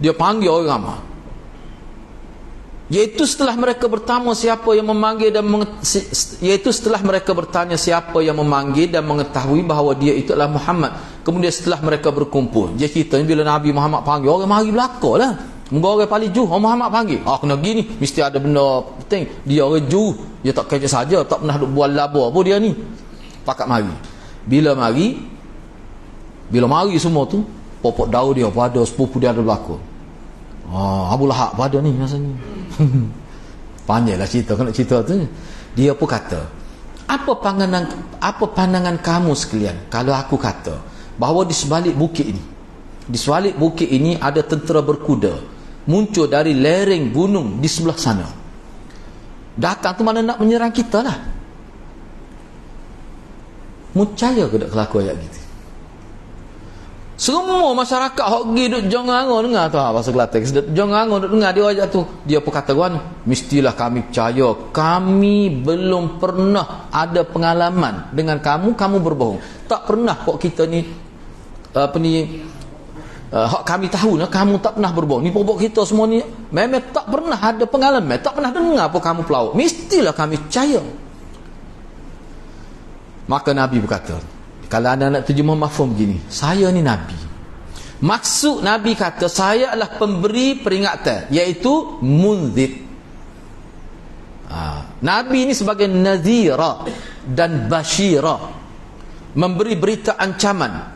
Dia panggil orang ramai. Iaitu setelah mereka bertanya siapa yang memanggil dan memanggil dan mengetahui bahawa dia itu adalah Muhammad. Kemudian setelah mereka berkumpul, dia cerita bila Nabi Muhammad panggil, orang mari belakang lah. Moga orang paling jauh, Muhammad panggil. Kena gini, mesti ada benda penting. Dia orang jauh, dia tak kerja saja, tak pernah buat laba apa dia ni. Pakat mari. Bila mari semua tu, popok Daud dia pada, sepupu dia ada belakang. Abu Lahab pada ni rasanya. Panjanglah cerita, kena cerita tu. Dia pun kata, apa pandangan kamu sekalian kalau aku kata bahawa di sebalik bukit ini ada tentera berkuda muncul dari lereng gunung di sebelah sana. Datang tu mana nak menyerang kita lah. Percaya ke tak kelakuan ayat gitu? Semua masyarakat hok pergi duk jongango dengar tu bahasa Kelantan. Jongango duk dengar dia ayat tu. Dia pun kata kan, mestilah kami percaya. Kami belum pernah ada pengalaman dengan kamu berbohong. Tak pernah kok kita ni kami tahu lah kamu tak pernah berbohong. Ni pokok kita semua ni memang tak pernah ada pengalaman, tak pernah dengar apa kamu pelawak. Mestilah kami percaya. Maka Nabi berkata, kalau anda nak terjemah mafhum begini, saya ni Nabi. Maksud Nabi kata, saya adalah pemberi peringatan, iaitu munzir. Nabi ni sebagai nazira dan basyira, memberi berita ancaman.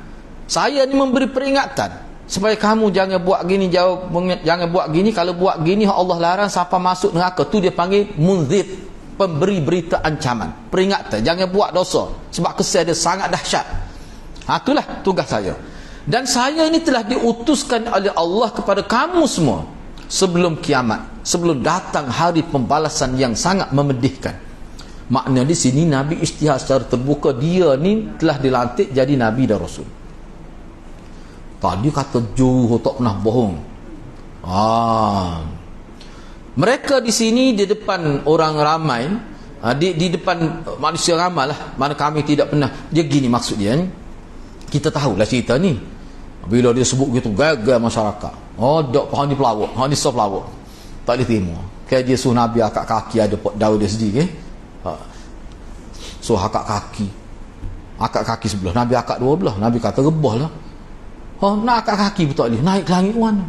Saya ni memberi peringatan supaya kamu jangan buat gini, jangan buat gini. Kalau buat gini Allah larang sampai masuk neraka. Tu dia panggil munzir, pemberi berita ancaman, peringatan, jangan buat dosa sebab kesan dia sangat dahsyat. Itulah tugas saya. Dan saya ini telah diutuskan oleh Allah kepada kamu semua sebelum kiamat, sebelum datang hari pembalasan yang sangat memedihkan. Makna di sini Nabi isytihad secara terbuka, dia ni telah dilantik jadi Nabi dan Rasul. Tadi kata jauh tak pernah bohong. Mereka di sini di depan orang ramai, di depan manusia ramai lah, mana kami tidak pernah. Dia gini maksud dia ni. Kita tahulah cerita ni. Bila dia sebut gitu, gagal masyarakat. Dok hang ni pelawak, hang ni soft pelawak. Tak boleh terima. Kayak dia suruh Nabi akak kaki, ada pot daun dia sendiri. So akak kaki sebelah, Nabi akak dua belah. Nabi kata rebah lah. Nak akak kaki pun tak boleh. Naik ke langit mana?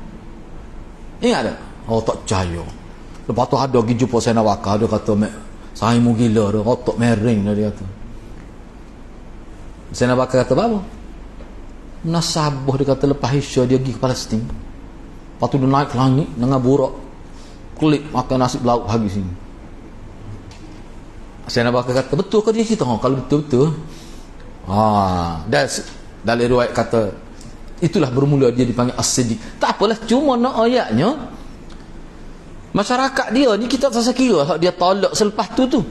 Ingat tak? Tak percaya. Lepas tu ada pergi jumpa Sayyidina Bakar. Dia kata, saya mu gila dah, otak mering dah dia kata. Sayyidina Bakar kata apa? Nasabah dia kata lepas Isya dia pergi ke Palestin. Lepas tu dia naik ke langit dengan burak, klik makan nasi lauk pagi sini. Sayyidina Bakar kata, betul ke dia cerita? Kalau betul-betul. Dalam riwayat kata, itulah bermula dia dipanggil As-Siddiq. Tak apalah, cuma nak ayatnya masyarakat dia ni kita tak kira dia tolak selepas tu.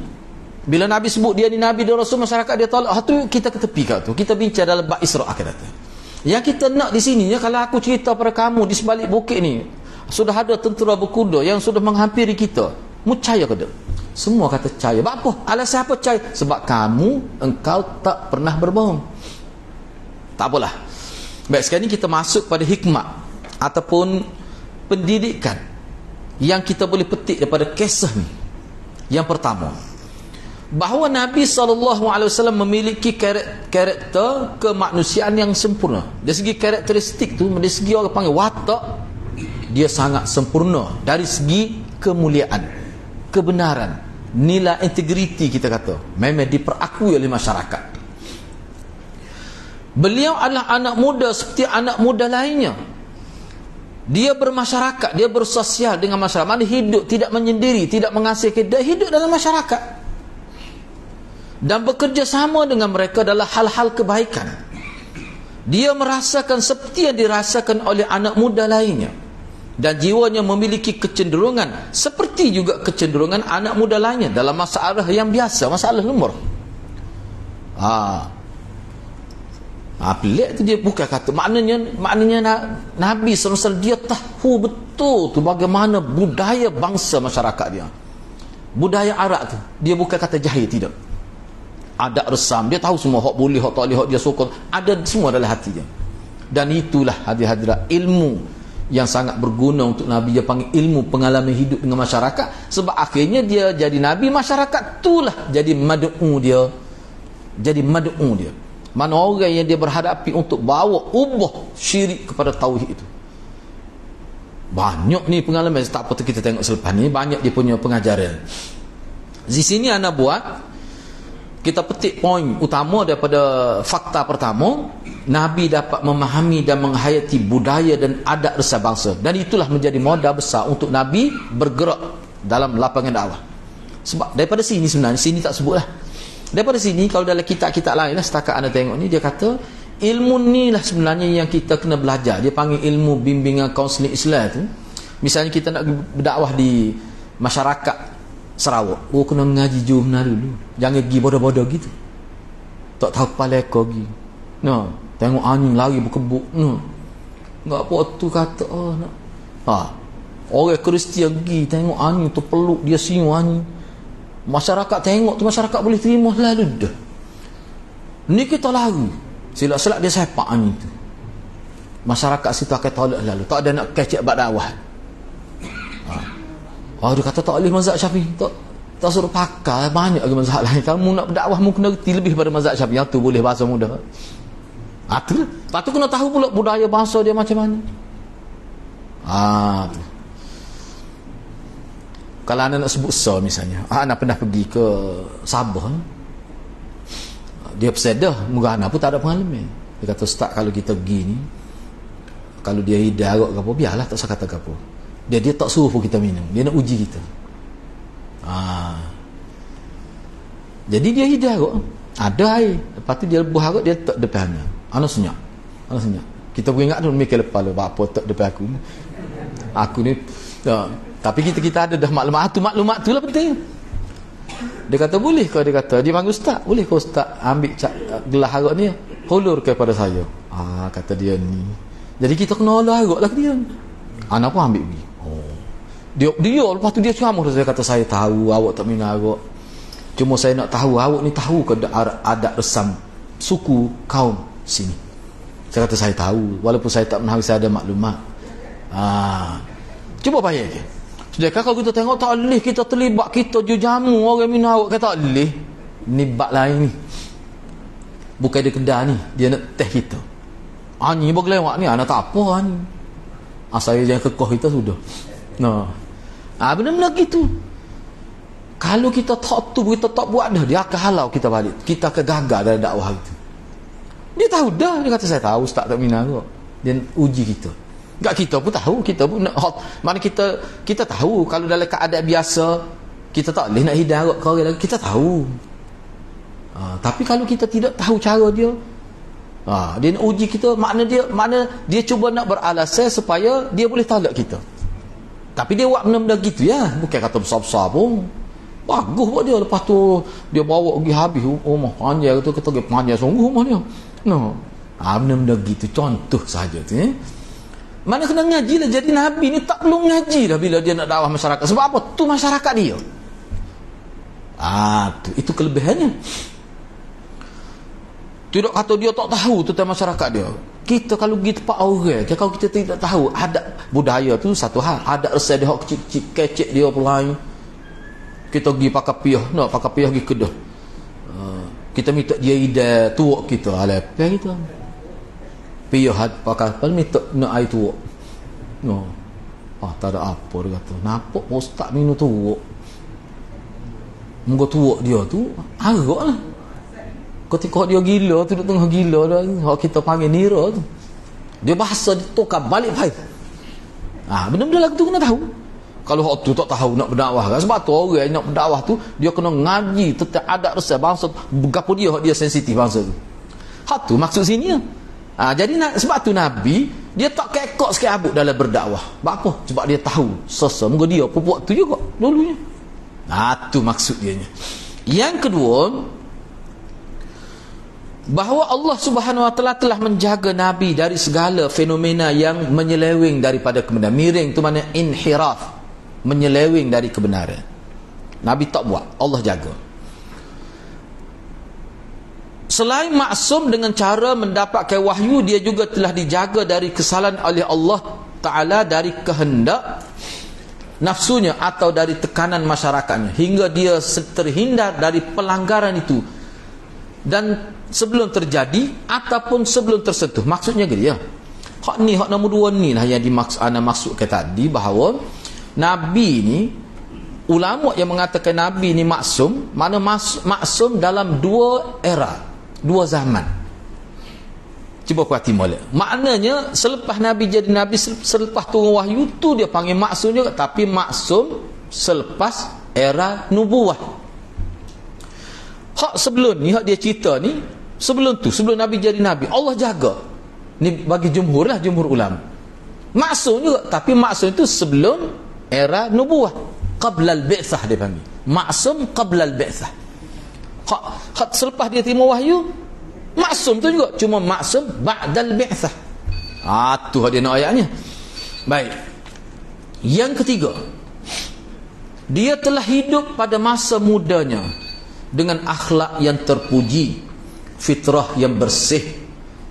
Bila Nabi sebut dia ni Nabi dan Rasul, masyarakat dia tolak tu, kita ketepikan tu. Kita bincang dalam bab Isra akan datang. Yang kita nak di sini ya, kalau aku cerita pada kamu di sebalik bukit ni sudah ada tentera berkuda yang sudah menghampiri kita, percaya ke tak? Semua kata percaya. Sebab apa? Alasan apa percaya? Sebab engkau tak pernah berbohong. Tak apalah. Baik, sekarang ni kita masuk pada hikmah ataupun pendidikan yang kita boleh petik daripada kisah ni. Yang pertama, bahawa Nabi SAW memiliki karakter kemanusiaan yang sempurna. Dari segi karakteristik tu, dari segi orang panggil watak, dia sangat sempurna. Dari segi kemuliaan, kebenaran, nilai integriti, kita kata, memang diperakui oleh masyarakat. Beliau adalah anak muda seperti anak muda lainnya. Dia bermasyarakat, dia bersosial dengan masyarakat. Mana hidup tidak menyendiri, tidak mengasihkan, dia hidup dalam masyarakat dan bekerja sama dengan mereka dalam hal-hal kebaikan. Dia merasakan seperti yang dirasakan oleh anak muda lainnya, dan jiwanya memiliki kecenderungan seperti juga kecenderungan anak muda lainnya dalam masalah yang biasa, masalah lumrah. Pelik tu dia bukan kata, maknanya Nabi SAW dia tahu betul tu bagaimana budaya bangsa masyarakat dia, budaya Arab tu. Dia bukan kata jahil, tidak. Adat resam, dia tahu semua, hak boleh, hak tak boleh, hak dia sokong, ada semua dalam hati dia. Dan itulah hadirat ilmu yang sangat berguna untuk Nabi. Dia panggil ilmu pengalaman hidup dengan masyarakat, sebab akhirnya dia jadi Nabi, masyarakat itulah jadi mad'u dia. Jadi mad'u dia, mana orang yang dia berhadapi untuk bawa ubah syirik kepada tauhid itu. Banyak ni pengalaman, tak apa tu kita tengok selepas ni, banyak dia punya pengajaran. Di sini anda buat, kita petik poin utama daripada fakta pertama. Nabi dapat memahami dan menghayati budaya dan adat resam bangsa, dan itulah menjadi modal besar untuk Nabi bergerak dalam lapangan dakwah. Sebab daripada sini sebenarnya, sini tak sebut lah, daripada sini kalau dalam kitab-kitab lain lah, setakat anda tengok ni, dia kata ilmu ni lah sebenarnya yang kita kena belajar. Dia panggil ilmu bimbingan kaunseling Islam tu. Misalnya kita nak berdakwah di masyarakat Sarawak, kena ngaji jumlah dulu, jangan pergi bodoh-bodoh gitu, tak tahu kepala ekor pergi, tengok anjing lari berkebuk, enggak apa tu kata, orang Kristian pergi tengok anjing tu peluk dia, siung anjing, masyarakat tengok tu, masyarakat boleh terima lalu dah. Ni kita lari, silap-silap dia sepak anjing tu, masyarakat situ akan tolak lalu, tak ada nak kecek bab dakwah. Dia kata tak boleh mazhab Syafi'i, tak suruh pakai, banyak lagi mazhab lain. Kamu nak berdakwah mu kena reti lebih pada mazhab Syafi'i. Yang tu boleh bahasa mudah. Tu. Lepas tu kena tahu pula budaya bangsa dia macam mana. Tu. Kalau anda nak sebut misalnya, anda pernah pergi ke Sabah, dia pesedah, murah anda pun tak ada pengalaman. Dia kata, Ustaz, kalau kita pergi ni, kalau dia hidar ke apa, biarlah, tak usah kata ke apa. Dia tak suruh pun kita minum, dia nak uji kita. Jadi dia hidar ada air, lepas tu dia lebuh harap, dia tak depan dia. Ana senyap. Kita beringat tu mikir lepas lu, apa tak depan aku ni tapi kita ada dah maklumat tu lah penting. Dia kata boleh ke, dia kata, dia panggil Ustaz, boleh ke Ustaz ambil gelas harap ni hulur kepada saya. Kata dia ni, jadi kita kena olah harap lah dia. Anak pun ambil pergi. Dia lepas tu dia ceramah, saya kata, saya tahu awak tak minum arak, cuma saya nak tahu awak ni tahu ke adat resam suku kaum sini. Saya kata saya tahu, walaupun saya tak menahu, saya ada maklumat. Cuba bayar ke. Sedangkan kalau kita tengok tak boleh kita terlibat, kita jujamu orang minum arak, kata tak boleh. Ni bab lain ni, bukan dia kedai ni, dia nak teh kita. Ni bergelewak ni, anak tak apa ni. Saya jangan kekoh kita sudah. Benar-benar gitu. Kalau kita tak tu, kita tak buat dah, dia akan halau kita balik, kita akan gagal dalam dakwah itu. Dia tahu dah, dia kata saya tahu Ustaz tak minat kok. Dia uji kita. Enggak, kita pun tahu, kita pun mana kita tahu kalau dalam keadaan biasa kita tak boleh nak hidayah ke orang lagi, kita tahu. Tapi kalau kita tidak tahu cara dia, dia nak uji kita, makna dia cuba nak beralasan supaya dia boleh tolak kita. Tapi dia buat benda-benda gitu ya, bukan kata besar-besar pun. Bagus buat dia. Lepas tu dia bawa pergi habis rumah panjang tu, kita pergi panjang sungguh rumah dia. Benda-benda gitu, contoh saja tu. Mana kena ngaji lah. Jadi Nabi ni tak perlu ngaji dah bila dia nak dakwah masyarakat. Sebab apa? Tu masyarakat dia. Itu kelebihannya. Tidak kata dia tak tahu tentang masyarakat dia. Kita kalau pergi tempat orang, kalau kita tidak tahu adat budaya tu satu hal, adat resah dia, kecil-kecil, kecek dia pelain, kita pergi pakai piyah, nak pakai piyah pergi Kedah. Kita minta dia ida tuak kita, lepas kita. Piyah pakai apa minta nak air tuak. No. Tak ada apa dia kata. Nampak ustaz minum tuak. Muka tuak dia tu arak lah. Ketika dia gila tu, dia tengah gila dah, kita panggil nira tu, dia bahasa dia tukar balik baik. Benda-benda lagu tu kena tahu. Kalau hak tu tak tahu nak berdakwah kan, sebab tu orang nak berdakwah tu dia kena ngaji tentang adat resep bangsa, gapo dia sensitif bangsa tu. Hak tu maksud sini. Jadi sebab tu Nabi dia tak kekok sikit abuk dalam berdakwah. Sebab apa? Sebab dia tahu sesa muka dia perbuat tu juga dulunya. Tu maksud dia. Yang kedua, bahawa Allah Subhanahu Wa Taala telah menjaga Nabi dari segala fenomena yang menyeleweng daripada kebenaran. Miring tu mana inhiraf, menyeleweng dari kebenaran. Nabi tak buat, Allah jaga. Selain maksum dengan cara mendapatkan wahyu, dia juga telah dijaga dari kesalahan oleh Allah Ta'ala dari kehendak nafsunya atau dari tekanan masyarakatnya, hingga dia terhindar dari pelanggaran itu dan sebelum terjadi ataupun sebelum tersentuh. Maksudnya gitu ya. Hak nombor 2 ni lah yang maksudkan tadi, bahawa Nabi ni, ulama yang mengatakan Nabi ni maksum, mana maksum dalam 2 era, 2 zaman. Cuba perhati molek. Maknanya selepas Nabi jadi Nabi, selepas turun wahyu tu dia panggil maksum juga, tapi maksum selepas era nubuah. Hak sebelum ni, hak dia cerita ni, sebelum Nabi jadi Nabi, Allah jaga. Ni bagi jumhur lah, jumhur ulama. Maksum juga, tapi maksum itu sebelum era nubuah. Qabla al-bi'thah dia panggil. Maksum qabla al-bi'thah. Hak selepas dia terima wahyu, maksum tu juga, cuma maksum ba'dal bi'thah. Tu dia nak ayatnya. Baik. Yang ketiga, dia telah hidup pada masa mudanya dengan akhlak yang terpuji, fitrah yang bersih,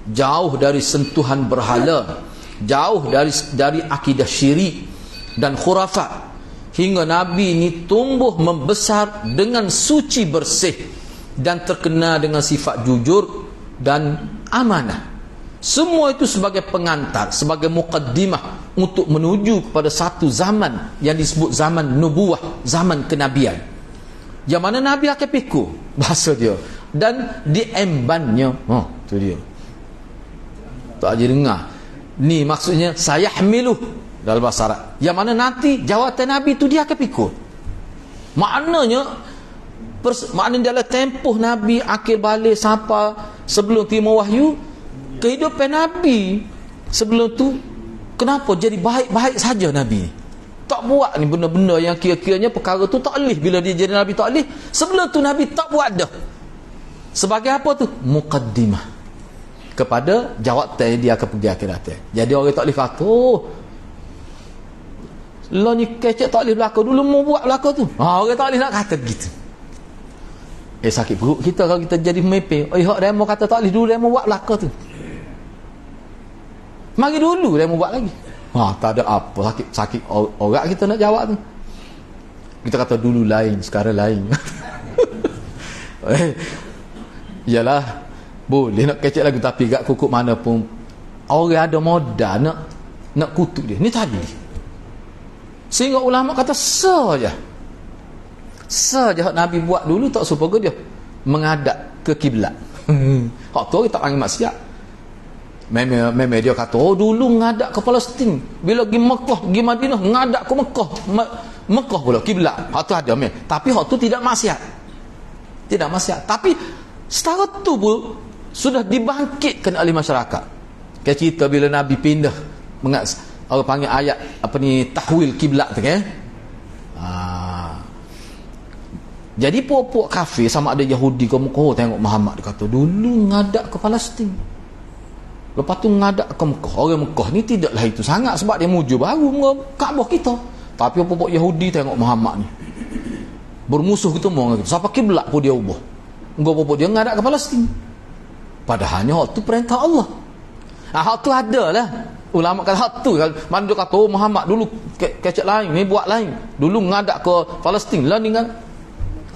jauh dari sentuhan berhala, jauh dari akidah syirik dan khurafat, hingga Nabi ini tumbuh membesar dengan suci bersih dan terkenal dengan sifat jujur dan amanah. Semua itu sebagai pengantar, sebagai muqaddimah untuk menuju kepada satu zaman yang disebut zaman nubuah, zaman kenabian, yang mana Nabi akan pikul bahasa dia dan diembannya. Tu dia. Tak aja dengar. Ni maksudnya saya hamiluh dalam bahasa Arab, yang mana nanti jawatan Nabi tu dia akan pikul. Maknanya dalam tempoh Nabi akhir balik sampai sebelum terima wahyu, kehidupan Nabi sebelum tu kenapa jadi baik-baik saja Nabi. Tak buat ni benda-benda yang kira-kiranya perkara tu taklif. Bila dia jadi Nabi taklif, sebelum tu Nabi tak buat dah. Sebagai apa tu? Muqaddimah kepada jawatan dia akan pergi akhirat. Jadi orang taklif kata, lo ni kecek taklif belaka dulu mau buat belaka tu. Orang taklif nak kata begitu. Sakit perut kita kalau kita jadi pemimpin. Hak dia mau kata taklif dulu, dia mau buat belaka tu. Mari dulu dia mau buat lagi. Tak ada apa, sakit orang kita nak jawab tu. Kita kata dulu lain, sekarang lain. Yalah, boleh nak kecek lagi, tapi kat kukuk mana pun orang ada modal nak kutuk dia. Ni tadi. Sehingga ulama kata saja Nabi buat dulu tak supaya dia menghadap ke kiblat. Hak tu orang tak panggil maksiat. Memang dia kata, dulu ngadap ke Palestin, bila pergi Mekah, pergi Madinah, ngadap ke Mekah pula kiblat. Hak tu ada tapi hak tu tidak maksiat. Tapi setara tu pun sudah dibangkitkan oleh masyarakat. Kayak cerita bila Nabi pindah, orang panggil ayat tahwil kiblat tu kan. Jadi puak-puak kafir sama ada Yahudi ke Mekah, tengok Muhammad, dia kata dulu ngadap ke Palestin, lepas tu ngadak ke Mekah. Orang Mekah ni tidaklah itu sangat, sebab dia muju baru Kaabah kita. Tapi apa-apa Yahudi tengok Muhammad ni bermusuh ketemu orang itu, sampai kiblat pun dia ubah. Apa-apa dia ngadak ke Palestin, padahalnya hak tu perintah Allah. Hak tu adalah ulama kata hak tu kan. Mana dia kata Muhammad dulu kecek lain, ni buat lain, dulu ngadak ke Palestin lah ni kan.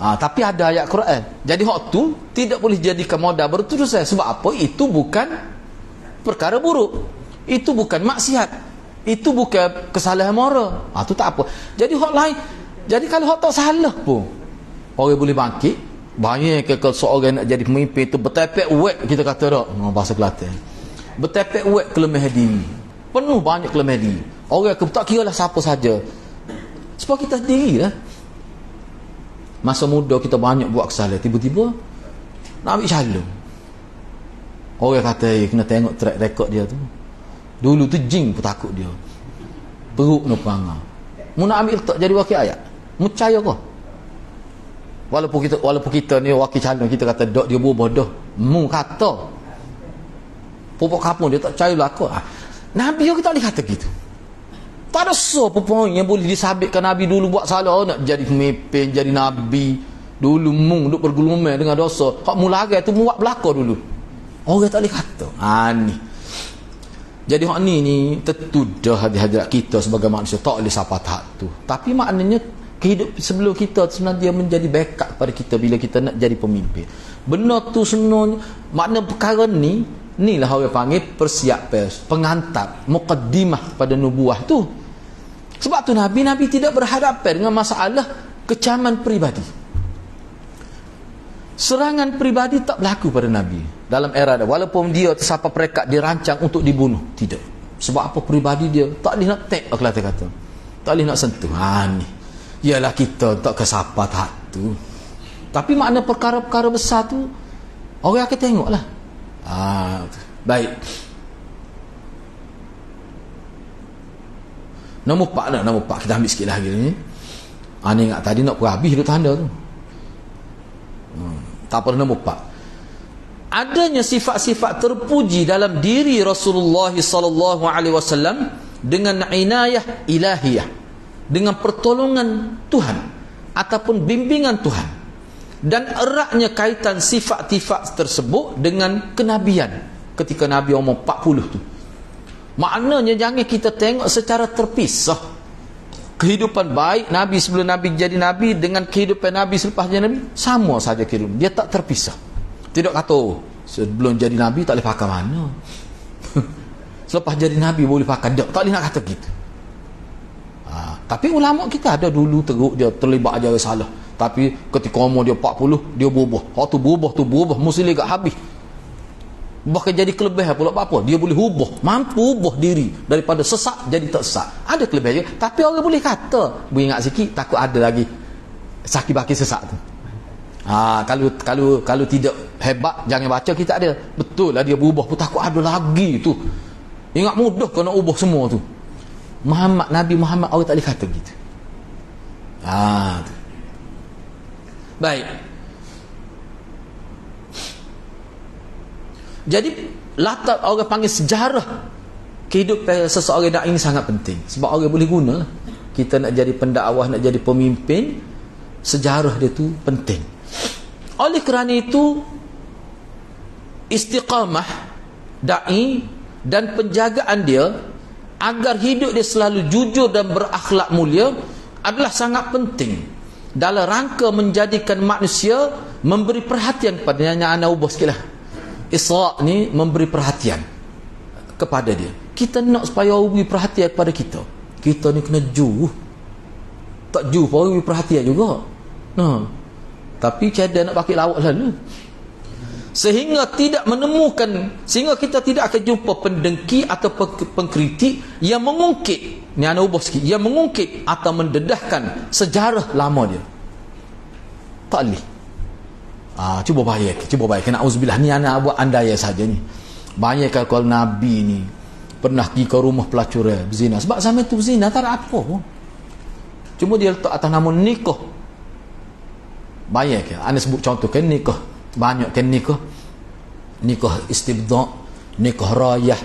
Tapi ada ayat Quran. Jadi hak tu tidak boleh jadikan modal berterusan. Sebab apa? Itu bukan perkara buruk. Itu bukan maksiat. Itu bukan kesalahan moral. Tu tak apa. Jadi hak lain. Jadi kalau hak tak salah pun, orang boleh bangkit. Banyak ke kalau seorang nak jadi pemimpin tu bertepek wek, kita kata tak? Bahasa Kelantan. Bertepek wek kelemahan diri. Penuh banyak kelemahan diri. Orang tak kira lah siapa saja. Sebab kita sendiri lah. Masa muda kita banyak buat kesalahan, tiba-tiba nak ambil calon. Orang kata kena tengok track record dia tu. Dulu tu jing pun takut dia. Perut nak perangai. Mu nak ambil tak jadi wakil ayat. Mu percaya kau? Walaupun kita ni wakil calon, kita kata dok dia berubah dah. Mu kata pupuk kampung dia tak percaya lah aku. Nabi kita tak boleh kata gitu. Tak ada sesuatu yang boleh disabitkan Nabi dulu buat salah nak jadi pemimpin, jadi Nabi. Dulu mung duk bergulumai dengan dosa. Hak mulaga tu buat belaka dulu. Orang tak boleh kata. Ni. Jadi hak ni tertudah hadirat kita sebagai manusia tak boleh siapa tak tu. Tapi maknanya kehidupan sebelum kita sebenarnya dia menjadi backup pada kita bila kita nak jadi pemimpin. Benar tu sebenarnya makna perkara inilah orang panggil persiapan, pengantar, muqaddimah pada nubuah tu. Sebab tu Nabi tidak berhadapan dengan masalah kecaman peribadi. Serangan peribadi tak berlaku pada Nabi dalam era dia. Walaupun dia tersampai perekat dirancang untuk dibunuh, tidak. Sebab apa? Peribadi dia tak boleh nak take, Kelantan kata. Tak boleh nak sentuh. Ni. Yalah kita tak kesapa tak tu. Tapi makna perkara-perkara besar tu orang akan tengoklah. Baik. Nombor 4 kita ambil sikit lagi ni. Ni ingat tadi nak habis tu tanda tu. Tak apa, nombor 4. Adanya sifat-sifat terpuji dalam diri Rasulullah sallallahu alaihi wasallam dengan inayah ilahiyah, dengan pertolongan Tuhan ataupun bimbingan Tuhan, dan eratnya kaitan sifat-sifat tersebut dengan kenabian ketika Nabi umur 40 tu. Maknanya jangan kita tengok secara terpisah kehidupan baik Nabi sebelum Nabi jadi Nabi dengan kehidupan Nabi selepas jadi Nabi. Sama saja kehidupan dia, tak terpisah. Tidak kata sebelum jadi Nabi tak boleh pakai mana selepas jadi Nabi boleh pakai. Tak boleh nak kata gitu. Tapi ulama kita ada dulu teruk dia terlibat ajaran salah, tapi ketika umur dia 40 dia berubah. Waktu berubah muslim gak habis. Bahkan jadi kelebihan pula apa? Dia boleh mampu ubah diri daripada sesak jadi tak sesak. Ada kelebihan dia, tapi orang boleh kata, beringat sikit takut ada lagi sakit baki sesak tu. Kalau tidak hebat jangan baca kita ada. Betul lah dia berubah pun takut ada lagi tu. Ingat mudah kena ubah semua tu. Nabi Muhammad orang tak boleh kata begitu. Tu. Baik. Jadi latar orang panggil sejarah kehidupan seseorang dak ini sangat penting. Sebab orang boleh guna lah. Kita nak jadi pendakwah, nak jadi pemimpin, sejarah dia tu penting. Oleh kerana itu istiqamah dai dan penjagaan dia agar hidup dia selalu jujur dan berakhlak mulia adalah sangat penting dalam rangka menjadikan manusia memberi perhatian kepadanya. Ana ubah sikitlah. Isra' ni memberi perhatian kepada dia. Kita nak supaya orang beri perhatian kepada kita. Kita ni kena tak pun orang beri perhatian juga. Tapi cadang nak pakai lawak lalu. Sehingga kita tidak akan jumpa pendengki atau pengkritik yang mengungkit, ni ana ubah sikit, yang mengungkit atau mendedahkan sejarah lama dia. Tak boleh. Cuba bayangkan auzubillah, ni anak buat andaya saja ni. Bayangkan kalau Nabi ni pernah pergi ke rumah pelacur berzina. Sebab zaman tu berzina tak ada apa pun. Cuma dia letak atas nama nikah. Bayangkan, anda sebut contoh kan nikah. Banyak kan nikah istibda', nikah rayah.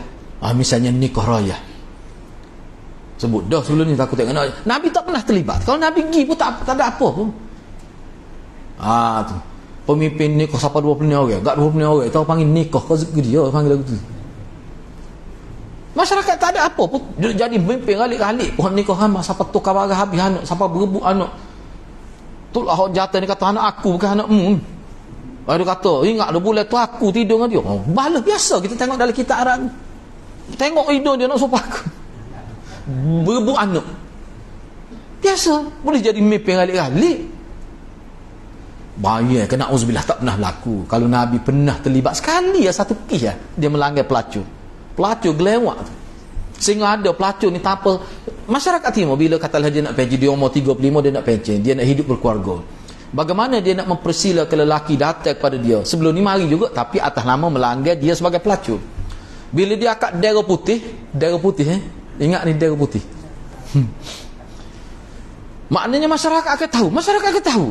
Misalnya nikah rayah. Sebut dah sebelum ni takut tengok. Nabi tak pernah terlibat. Kalau Nabi pergi pun tak ada apa pun. Tu. Pemimpin nikah siapa 20 orang, gak 20 orang tahu panggil nikah kau dia panggil lagu tu. Masyarakat tak ada apa pun jadi pemimpin galik-galik pohon nikah hamba siapa tukar barang habis anak, siapa berebut anak. Itulah orang jantan ni kata anak aku bukan anakmu. Dia kata, ingat dia bulan tu aku tidur dengan dia. Oh, balas biasa kita tengok dalam kitab Arab. Tengok hidung dia nak sopak aku. Berebut anak. Biasa. Boleh jadi mimpi galik-galik. Bahaya, kena auzubillah, tak pernah berlaku. Kalau Nabi pernah terlibat sekali ya, satu kes ya, dia melanggar pelacur gelewak tu. Sehingga ada pelacur ni tak apa. Masyarakat timur bila katalah dia nak pencen, dia umur 35, dia nak pencen, dia nak hidup berkeluarga. Bagaimana dia nak mempersilakan lelaki datang kepada dia? Sebelum ni mari juga, tapi atas nama melanggar dia sebagai pelacur. Bila dia akad darah putih ingat ni darah putih. Maknanya masyarakat akan tahu.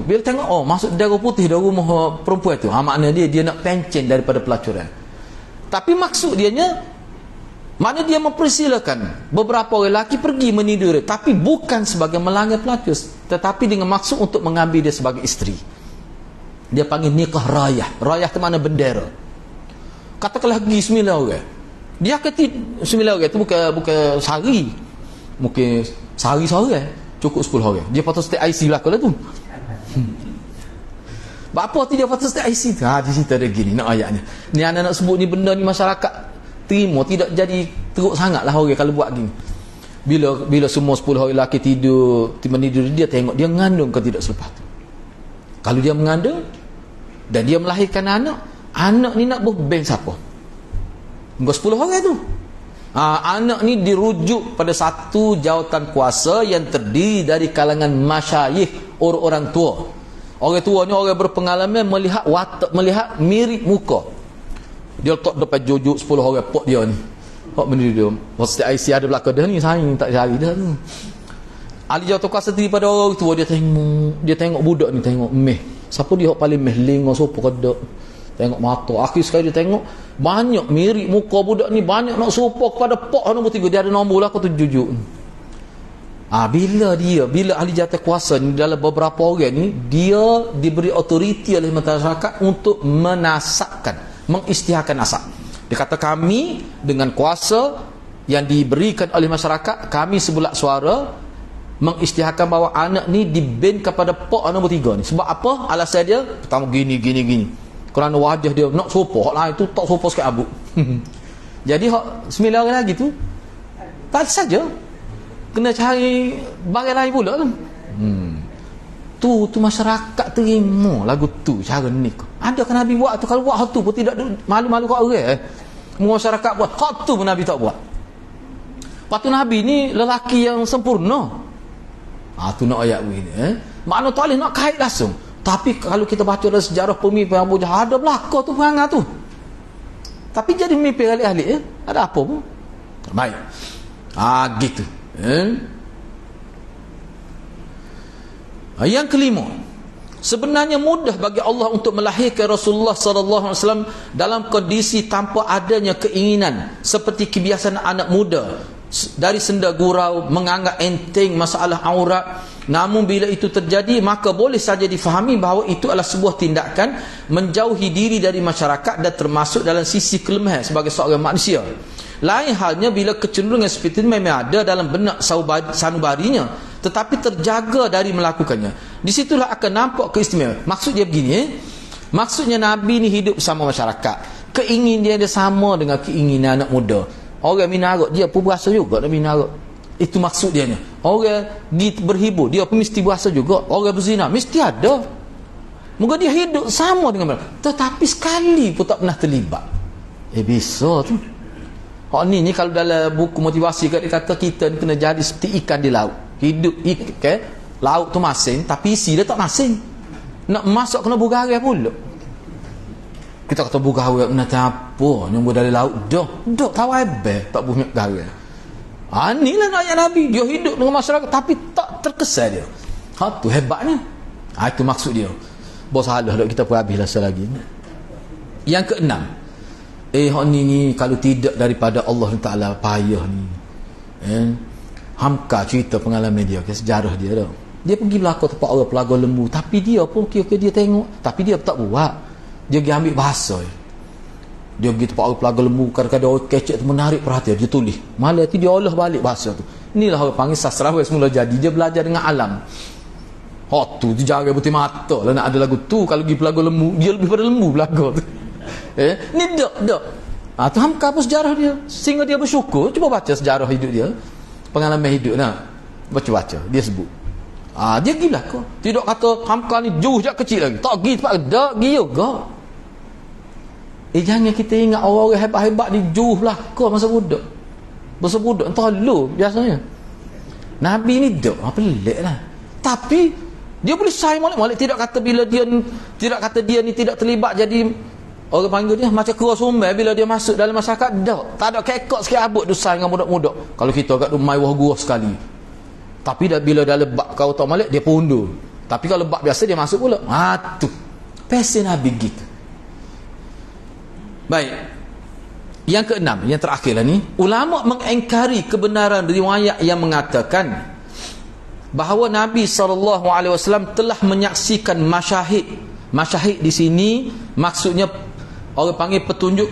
Bila tengok, oh masuk darah putih dari rumah perempuan tu, maknanya dia nak pencen daripada pelacuran. Tapi maksud maknanya dia mempersilakan beberapa orang lelaki pergi menidur dia, tapi bukan sebagai melanggar pelacur, tetapi dengan maksud untuk mengambil dia sebagai isteri. Dia panggil nikah rayah. Rayah tu mana bendera. Katakanlah pergi 9 orang. Dia kata 9 orang tu bukan sehari. Mungkin sehari seorang. Cukup 10 orang. Dia patut stay IC belakang lah tu. Apa tu dia patut stay IC tu? Dia cerita dia gini nak ayatnya. Ni anak nak sebut ni benda ni masyarakat terima, tidak jadi teruk sangat lah orang kalau buat gini. Bila semua 10 orang lelaki tidur dia tengok dia mengandung ke tidak selepas tu. Kalau dia mengandung dan dia melahirkan anak ni nak berbeng siapa? Enggak 10 orang tu. Anak ni dirujuk pada satu jawatan kuasa yang terdiri dari kalangan masyayikh, orang-orang tua. Orang tua ni orang berpengalaman melihat watak, melihat mirip muka. Dia letak depan jujuk 10 orang pok dia ni. Pok benda dia. Pasti IC ada belakang dia ni, saya tak cari dah tu. Ahli jawatan kuasa terdiri pada orang tua, dia tengok budak ni, tengok meh. Siapa dia paling meh lengo sopo kodok. Tengok mata. Akhir sekali dia tengok banyak mirip muka budak ni, banyak nak serupa kepada pok nombor 3. Dia ada nombor lah, aku tu jujuk. Bila ahli jawatan kuasa ni dalam beberapa orang ni, dia diberi otoriti oleh masyarakat untuk menasabkan, mengisytiharkan nasab. Dia kata kami dengan kuasa yang diberikan oleh masyarakat, kami sebulat suara mengisytiharkan bahawa anak ni dibin kepada pok nombor 3 ni. Sebab apa? Alasan dia pertama gini. Kerana wajah dia nak sopo, hak lain tu tak sopo sikit abu. Jadi hak 9 orang lagi tu tak saja kena cari barang lain pula kan. Tu masyarakat terima lagu tu cara ni. Adakah Nabi buat tu? Kalau buat hak tu pun tidak malu-malu kat orang. Masyarakat buat hak tu pun Nabi tak buat. Patu Nabi ni lelaki yang sempurna. Tu nak ayat ni. Makna tak boleh nak kait langsung. Tapi kalau kita baca dalam sejarah pemimpin Abu Jahal, ada belakang tu perangai tu. Tapi jadi mimpi ahli-ahli ada apa pun. Baik. Gitu. Yang kelima, sebenarnya mudah bagi Allah untuk melahirkan Rasulullah sallallahu alaihi wasallam dalam kondisi tanpa adanya keinginan, seperti kebiasaan anak muda dari senda gurau, menganggap enteng masalah aurat. Namun bila itu terjadi, maka boleh saja difahami bahawa itu adalah sebuah tindakan menjauhi diri dari masyarakat dan termasuk dalam sisi kelemahan sebagai seorang manusia. Lain halnya bila kecenderungan seperti itu memang ada dalam benak sanubarinya, tetapi terjaga dari melakukannya. Di situlah akan nampak keistimewaan. Maksud dia begini, maksudnya Nabi ni hidup bersama masyarakat. Keinginan dia sama dengan keinginan anak muda. Orang minarut dia pun berasa juga nak minarut. Itu maksud dia ni. Orang berhibur, dia pun mesti berasa juga. Orang berzina mesti ada. Moga dia hidup sama dengan mereka, tetapi sekali pun tak pernah terlibat. Bisa tu. Ni kalau dalam buku motivasi dia kata kita ni kena jadi seperti ikan di laut. Hidup ikan, laut tu masing, tapi isi dia tak masing. Nak masuk kena bergarai pula. Kita kata bergarai nak apa? Nyumbu dari laut dah tahu hebeh tak boleh bergarai. Inilah ayat Nabi. Dia hidup dengan masyarakat tapi tak terkesan dia. Tu hebatnya. Itu maksud dia. Bos halah dah kita pun habislah selagi. Yang keenam, ni kalau tidak daripada Allah Taala payah ni. Hamka cerita pengalaman dia, sejarah dia dah. Dia pergi belakang tempat orang pelaga lembu, tapi dia pun kira-kira dia tengok, tapi dia tak buat. Dia pergi ambil bahasa. Dia pergi tempat orang pelaga lembu, kadang-kadang orang kecek tu menarik perhatian, dia tulis. Malah tu dia olah balik bahasa tu. Inilah orang panggil sastrawan semula jadi. Dia belajar dengan alam. tu jaga putih mata lah nak ada lagu tu. Kalau pergi pelago lembu, dia lebih pada lembu pelago tu. Ni dak. Tu hamka apa sejarah dia, sehingga dia bersyukur. Cuba baca sejarah hidup dia, pengalaman hidup nak baca dia sebut. Dia pergi belakang. Tidak kata hamka ni jauh jak kecil lagi, tak pergi tempat dak pergi juga. Jangan kita ingat orang-orang hebat-hebat di jauh belakang masa budak entah lu biasanya. Nabi ni dak pelik lah. Tapi dia boleh say molek-molek. Tidak kata dia ni tidak terlibat jadi orang panggil dia macam keras sumber bila dia masuk dalam masyarakat. Tak ada kekok sikit abut tu say dengan budak-budak. Kalau kita kat rumah wah gurau sekali. Tapi bila dah lebak kau tak molek dia pundur. Tapi kalau lebak biasa dia masuk pula. Tu pesen Nabi gitu. Baik. Yang keenam, yang terakhir lah ni, ulama mengingkari kebenaran riwayat yang mengatakan bahawa Nabi SAW telah menyaksikan masyahid. Masyahid di sini maksudnya orang panggil petunjuk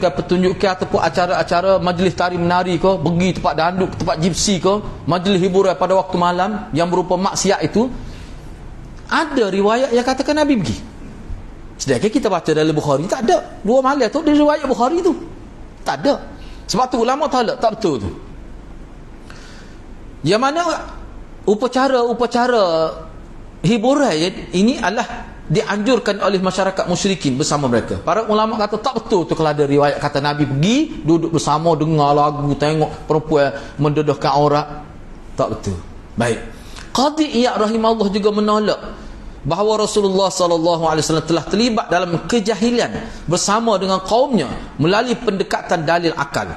ataupun acara-acara majlis tari menari ke, pergi tempat danduk, tempat gypsy ke, majlis hiburan pada waktu malam yang berupa maksiat itu. Ada riwayat yang katakan Nabi pergi. Sedangkan kita baca dalam Bukhari tak ada. Dua malam tu dari riwayat Bukhari tu tak ada. Sebab tu ulama tak betul tu. Yang mana upacara hiburan ini adalah dianjurkan oleh masyarakat musyrikin bersama mereka. Para ulama kata tak betul tu kalau ada riwayat kata Nabi pergi duduk bersama dengar lagu, tengok perempuan mendedahkan aurat. Tak betul. Baik. Qadhi Iyad rahimahullah juga menolak bahawa Rasulullah SAW telah terlibat dalam kejahilan bersama dengan kaumnya melalui pendekatan dalil akal.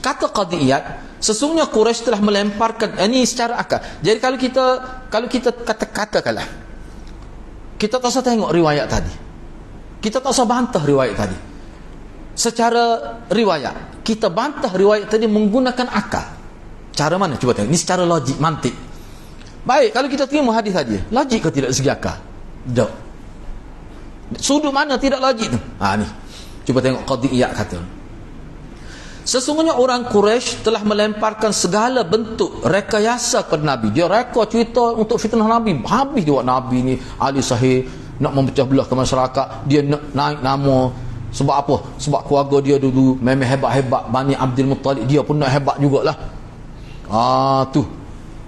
Kata Qadhi Iyad, sesungguhnya Quraisy telah melemparkan ini secara akal. Jadi kalau kita katakanlah kita tak usah tengok riwayat tadi, kita tak usah bantah riwayat tadi. Secara riwayat kita bantah riwayat tadi menggunakan akal. Cara mana? Cuba tengok. Ini secara logik, mantik. Baik, kalau kita terima hadis tadi, logik ke tidak segi akal? Tak. Sudut mana tidak logik tu? Ni. Cuba tengok Qadhi Iyad kata. Sesungguhnya orang Quraisy telah melemparkan segala bentuk rekayasa kepada Nabi. Dia reka cerita untuk fitnah Nabi. Habis dia buat Nabi ni ahli sahih, nak memecah belah ke masyarakat. Dia nak naik nama. Sebab apa? Sebab keluarga dia dulu memang hebat-hebat. Bani Abdul Muttalib, dia pun nak hebat jugalah. Tu.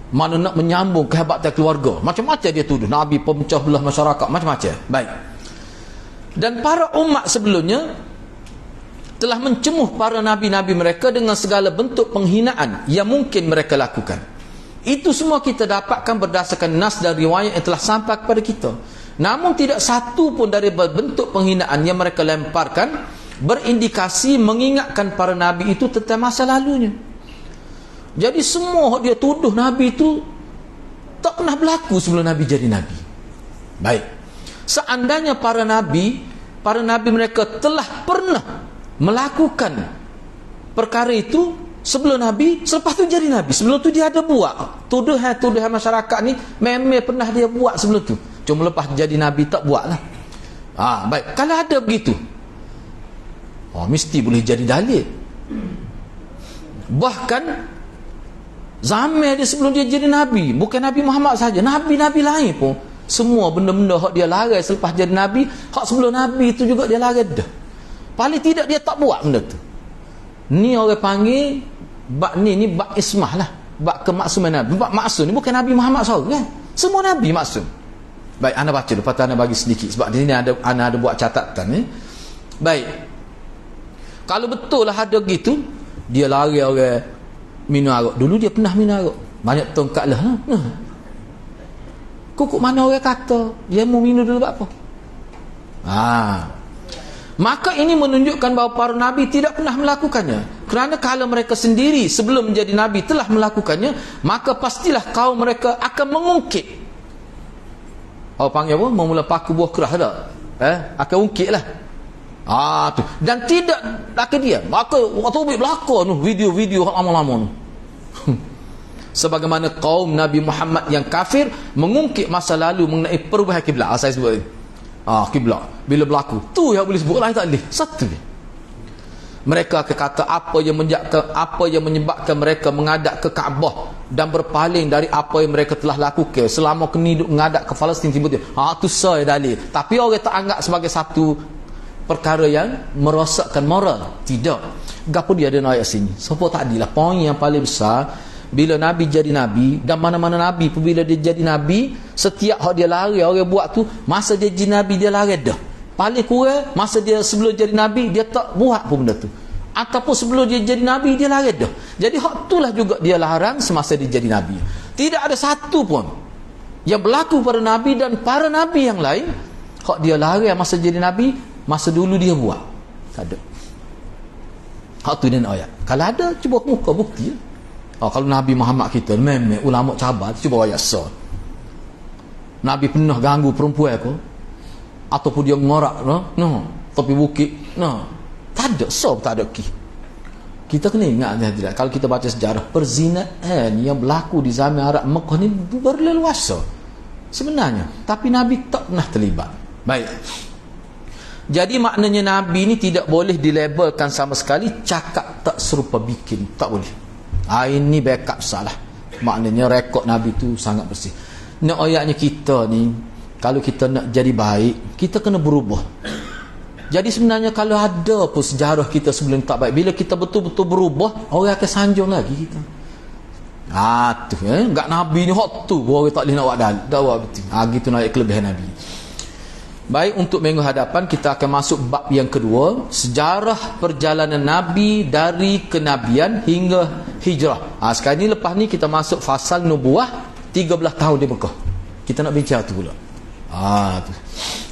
Mana nak menyambung kehebatan keluarga. Macam-macam dia tuduh. Nabi pemecah belah masyarakat. Macam-macam. Baik. Dan para umat sebelumnya telah mencemuh para nabi-nabi mereka dengan segala bentuk penghinaan yang mungkin mereka lakukan. Itu semua kita dapatkan berdasarkan nas dan riwayat yang telah sampai kepada kita. Namun tidak satu pun dari bentuk penghinaan yang mereka lemparkan berindikasi mengingatkan para nabi itu tentang masa lalunya. Jadi semua dia tuduh Nabi itu tak pernah berlaku sebelum Nabi jadi Nabi. Baik. Seandainya para nabi mereka telah pernah melakukan perkara itu sebelum Nabi, selepas tu jadi Nabi. Sebelum tu dia ada buat. Tuduhan masyarakat ni memang pernah dia buat sebelum tu. Cuma lepas jadi Nabi tak buat lah. Baik. Kalau ada begitu, mesti boleh jadi dalil. Bahkan zaman dia sebelum dia jadi Nabi, bukan Nabi Muhammad saja, Nabi-Nabi lain pun semua benda-benda hak dia larang selepas jadi Nabi, hak sebelum Nabi itu juga dia larang dah. Paling tidak dia tak buat benda tu. Ni orang panggil bab ni bab ismah lah, bab kemaksuman Nabi. Bab maksum ni bukan Nabi Muhammad SAW kan? Semua Nabi maksum. Baik, anda baca lepas tu anda bagi sedikit sebab di sini anda ada buat catatan ni. Baik. Kalau betul lah ada gitu, dia lari orang minum arak. Dulu dia pernah minum arak. Banyak tongkat lah. Kok mana orang kata dia mau minum dulu buat apa? Maka ini menunjukkan bahawa para nabi tidak pernah melakukannya. Kerana kalau mereka sendiri sebelum menjadi nabi telah melakukannya, maka pastilah kaum mereka akan mengungkit. Orang panggil apa? Memula paku buah kerah tak? Akan ungkit lah. Tu. Dan tidak akan dia. Maka waktu berlakon video-video lama-lama tu. Sebagaimana kaum Nabi Muhammad yang kafir mengungkit masa lalu mengenai perubahan kiblat. Saya sebut kiblat bila berlaku. Tu yang boleh sebut lain tak boleh. Satu je. Mereka akan kata apa yang menyebabkan mereka menghadap ke Kaabah dan berpaling dari apa yang mereka telah lakukan selama kini duk ngadak ke Palestin tiba-tiba. Tu sah dalil. Tapi orang tak anggap sebagai satu perkara yang merosakkan moral. Tidak. Gapo dia ada ayat sini. Siapa tak adilah. Poin yang paling besar, bila Nabi jadi Nabi, dan mana-mana Nabi pun bila dia jadi Nabi, setiap hak dia lari, orang buat tu, masa dia jadi Nabi dia lari dah. Paling kurang, masa dia sebelum jadi Nabi, dia tak buat pun benda tu. Ataupun sebelum dia jadi Nabi, dia lari dah. Jadi hak itulah juga dia larang semasa dia jadi Nabi. Tidak ada satu pun yang berlaku pada Nabi dan para Nabi yang lain, hak dia lari masa jadi Nabi, masa dulu dia buat. Tak ada. Hak tu dia nak ayat. Kalau ada, cuba muka bukti. Kalau Nabi Muhammad kita, memang ulama cabar, cuba ayat sah. Nabi pernah ganggu perempuan ke? Ataupun dia ngorak, no. Tapi bukit, no. Tak ada, sah tak ada ki. Kita kena ingat, tidak. Kalau kita baca sejarah, perzinaan yang berlaku di zaman Arab Mekah ni berleluasa sebenarnya. Tapi Nabi tak pernah terlibat. Baik. Jadi maknanya Nabi ni tidak boleh dilabelkan sama sekali cakap tak serupa bikin. Tak boleh. Ini backup salah. Maknanya rekod Nabi tu sangat bersih. Nak ayatnya kita ni, kalau kita nak jadi baik, kita kena berubah. Jadi sebenarnya kalau ada pun sejarah kita sebelum tak baik, bila kita betul-betul berubah, orang akan sanjung lagi kita. Tu enggak Nabi ni hot tu, orang tak boleh nak buat dah buat betul. Gitu nak kelebihan Nabi. Baik, untuk minggu hadapan kita akan masuk bab yang kedua, sejarah perjalanan Nabi dari kenabian hingga hijrah. Sekarang ni lepas ni kita masuk fasal nubuah 13 tahun di Mekah. Kita nak bincang tu pula. Tu.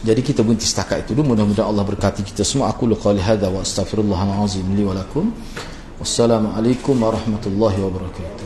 Jadi kita berhenti setakat itu dulu. Mudah-mudahan Allah berkati kita semua. Aku qali hadza wa astaghfirullahal azim li wa lakum. Wassalamualaikum warahmatullahi wabarakatuh.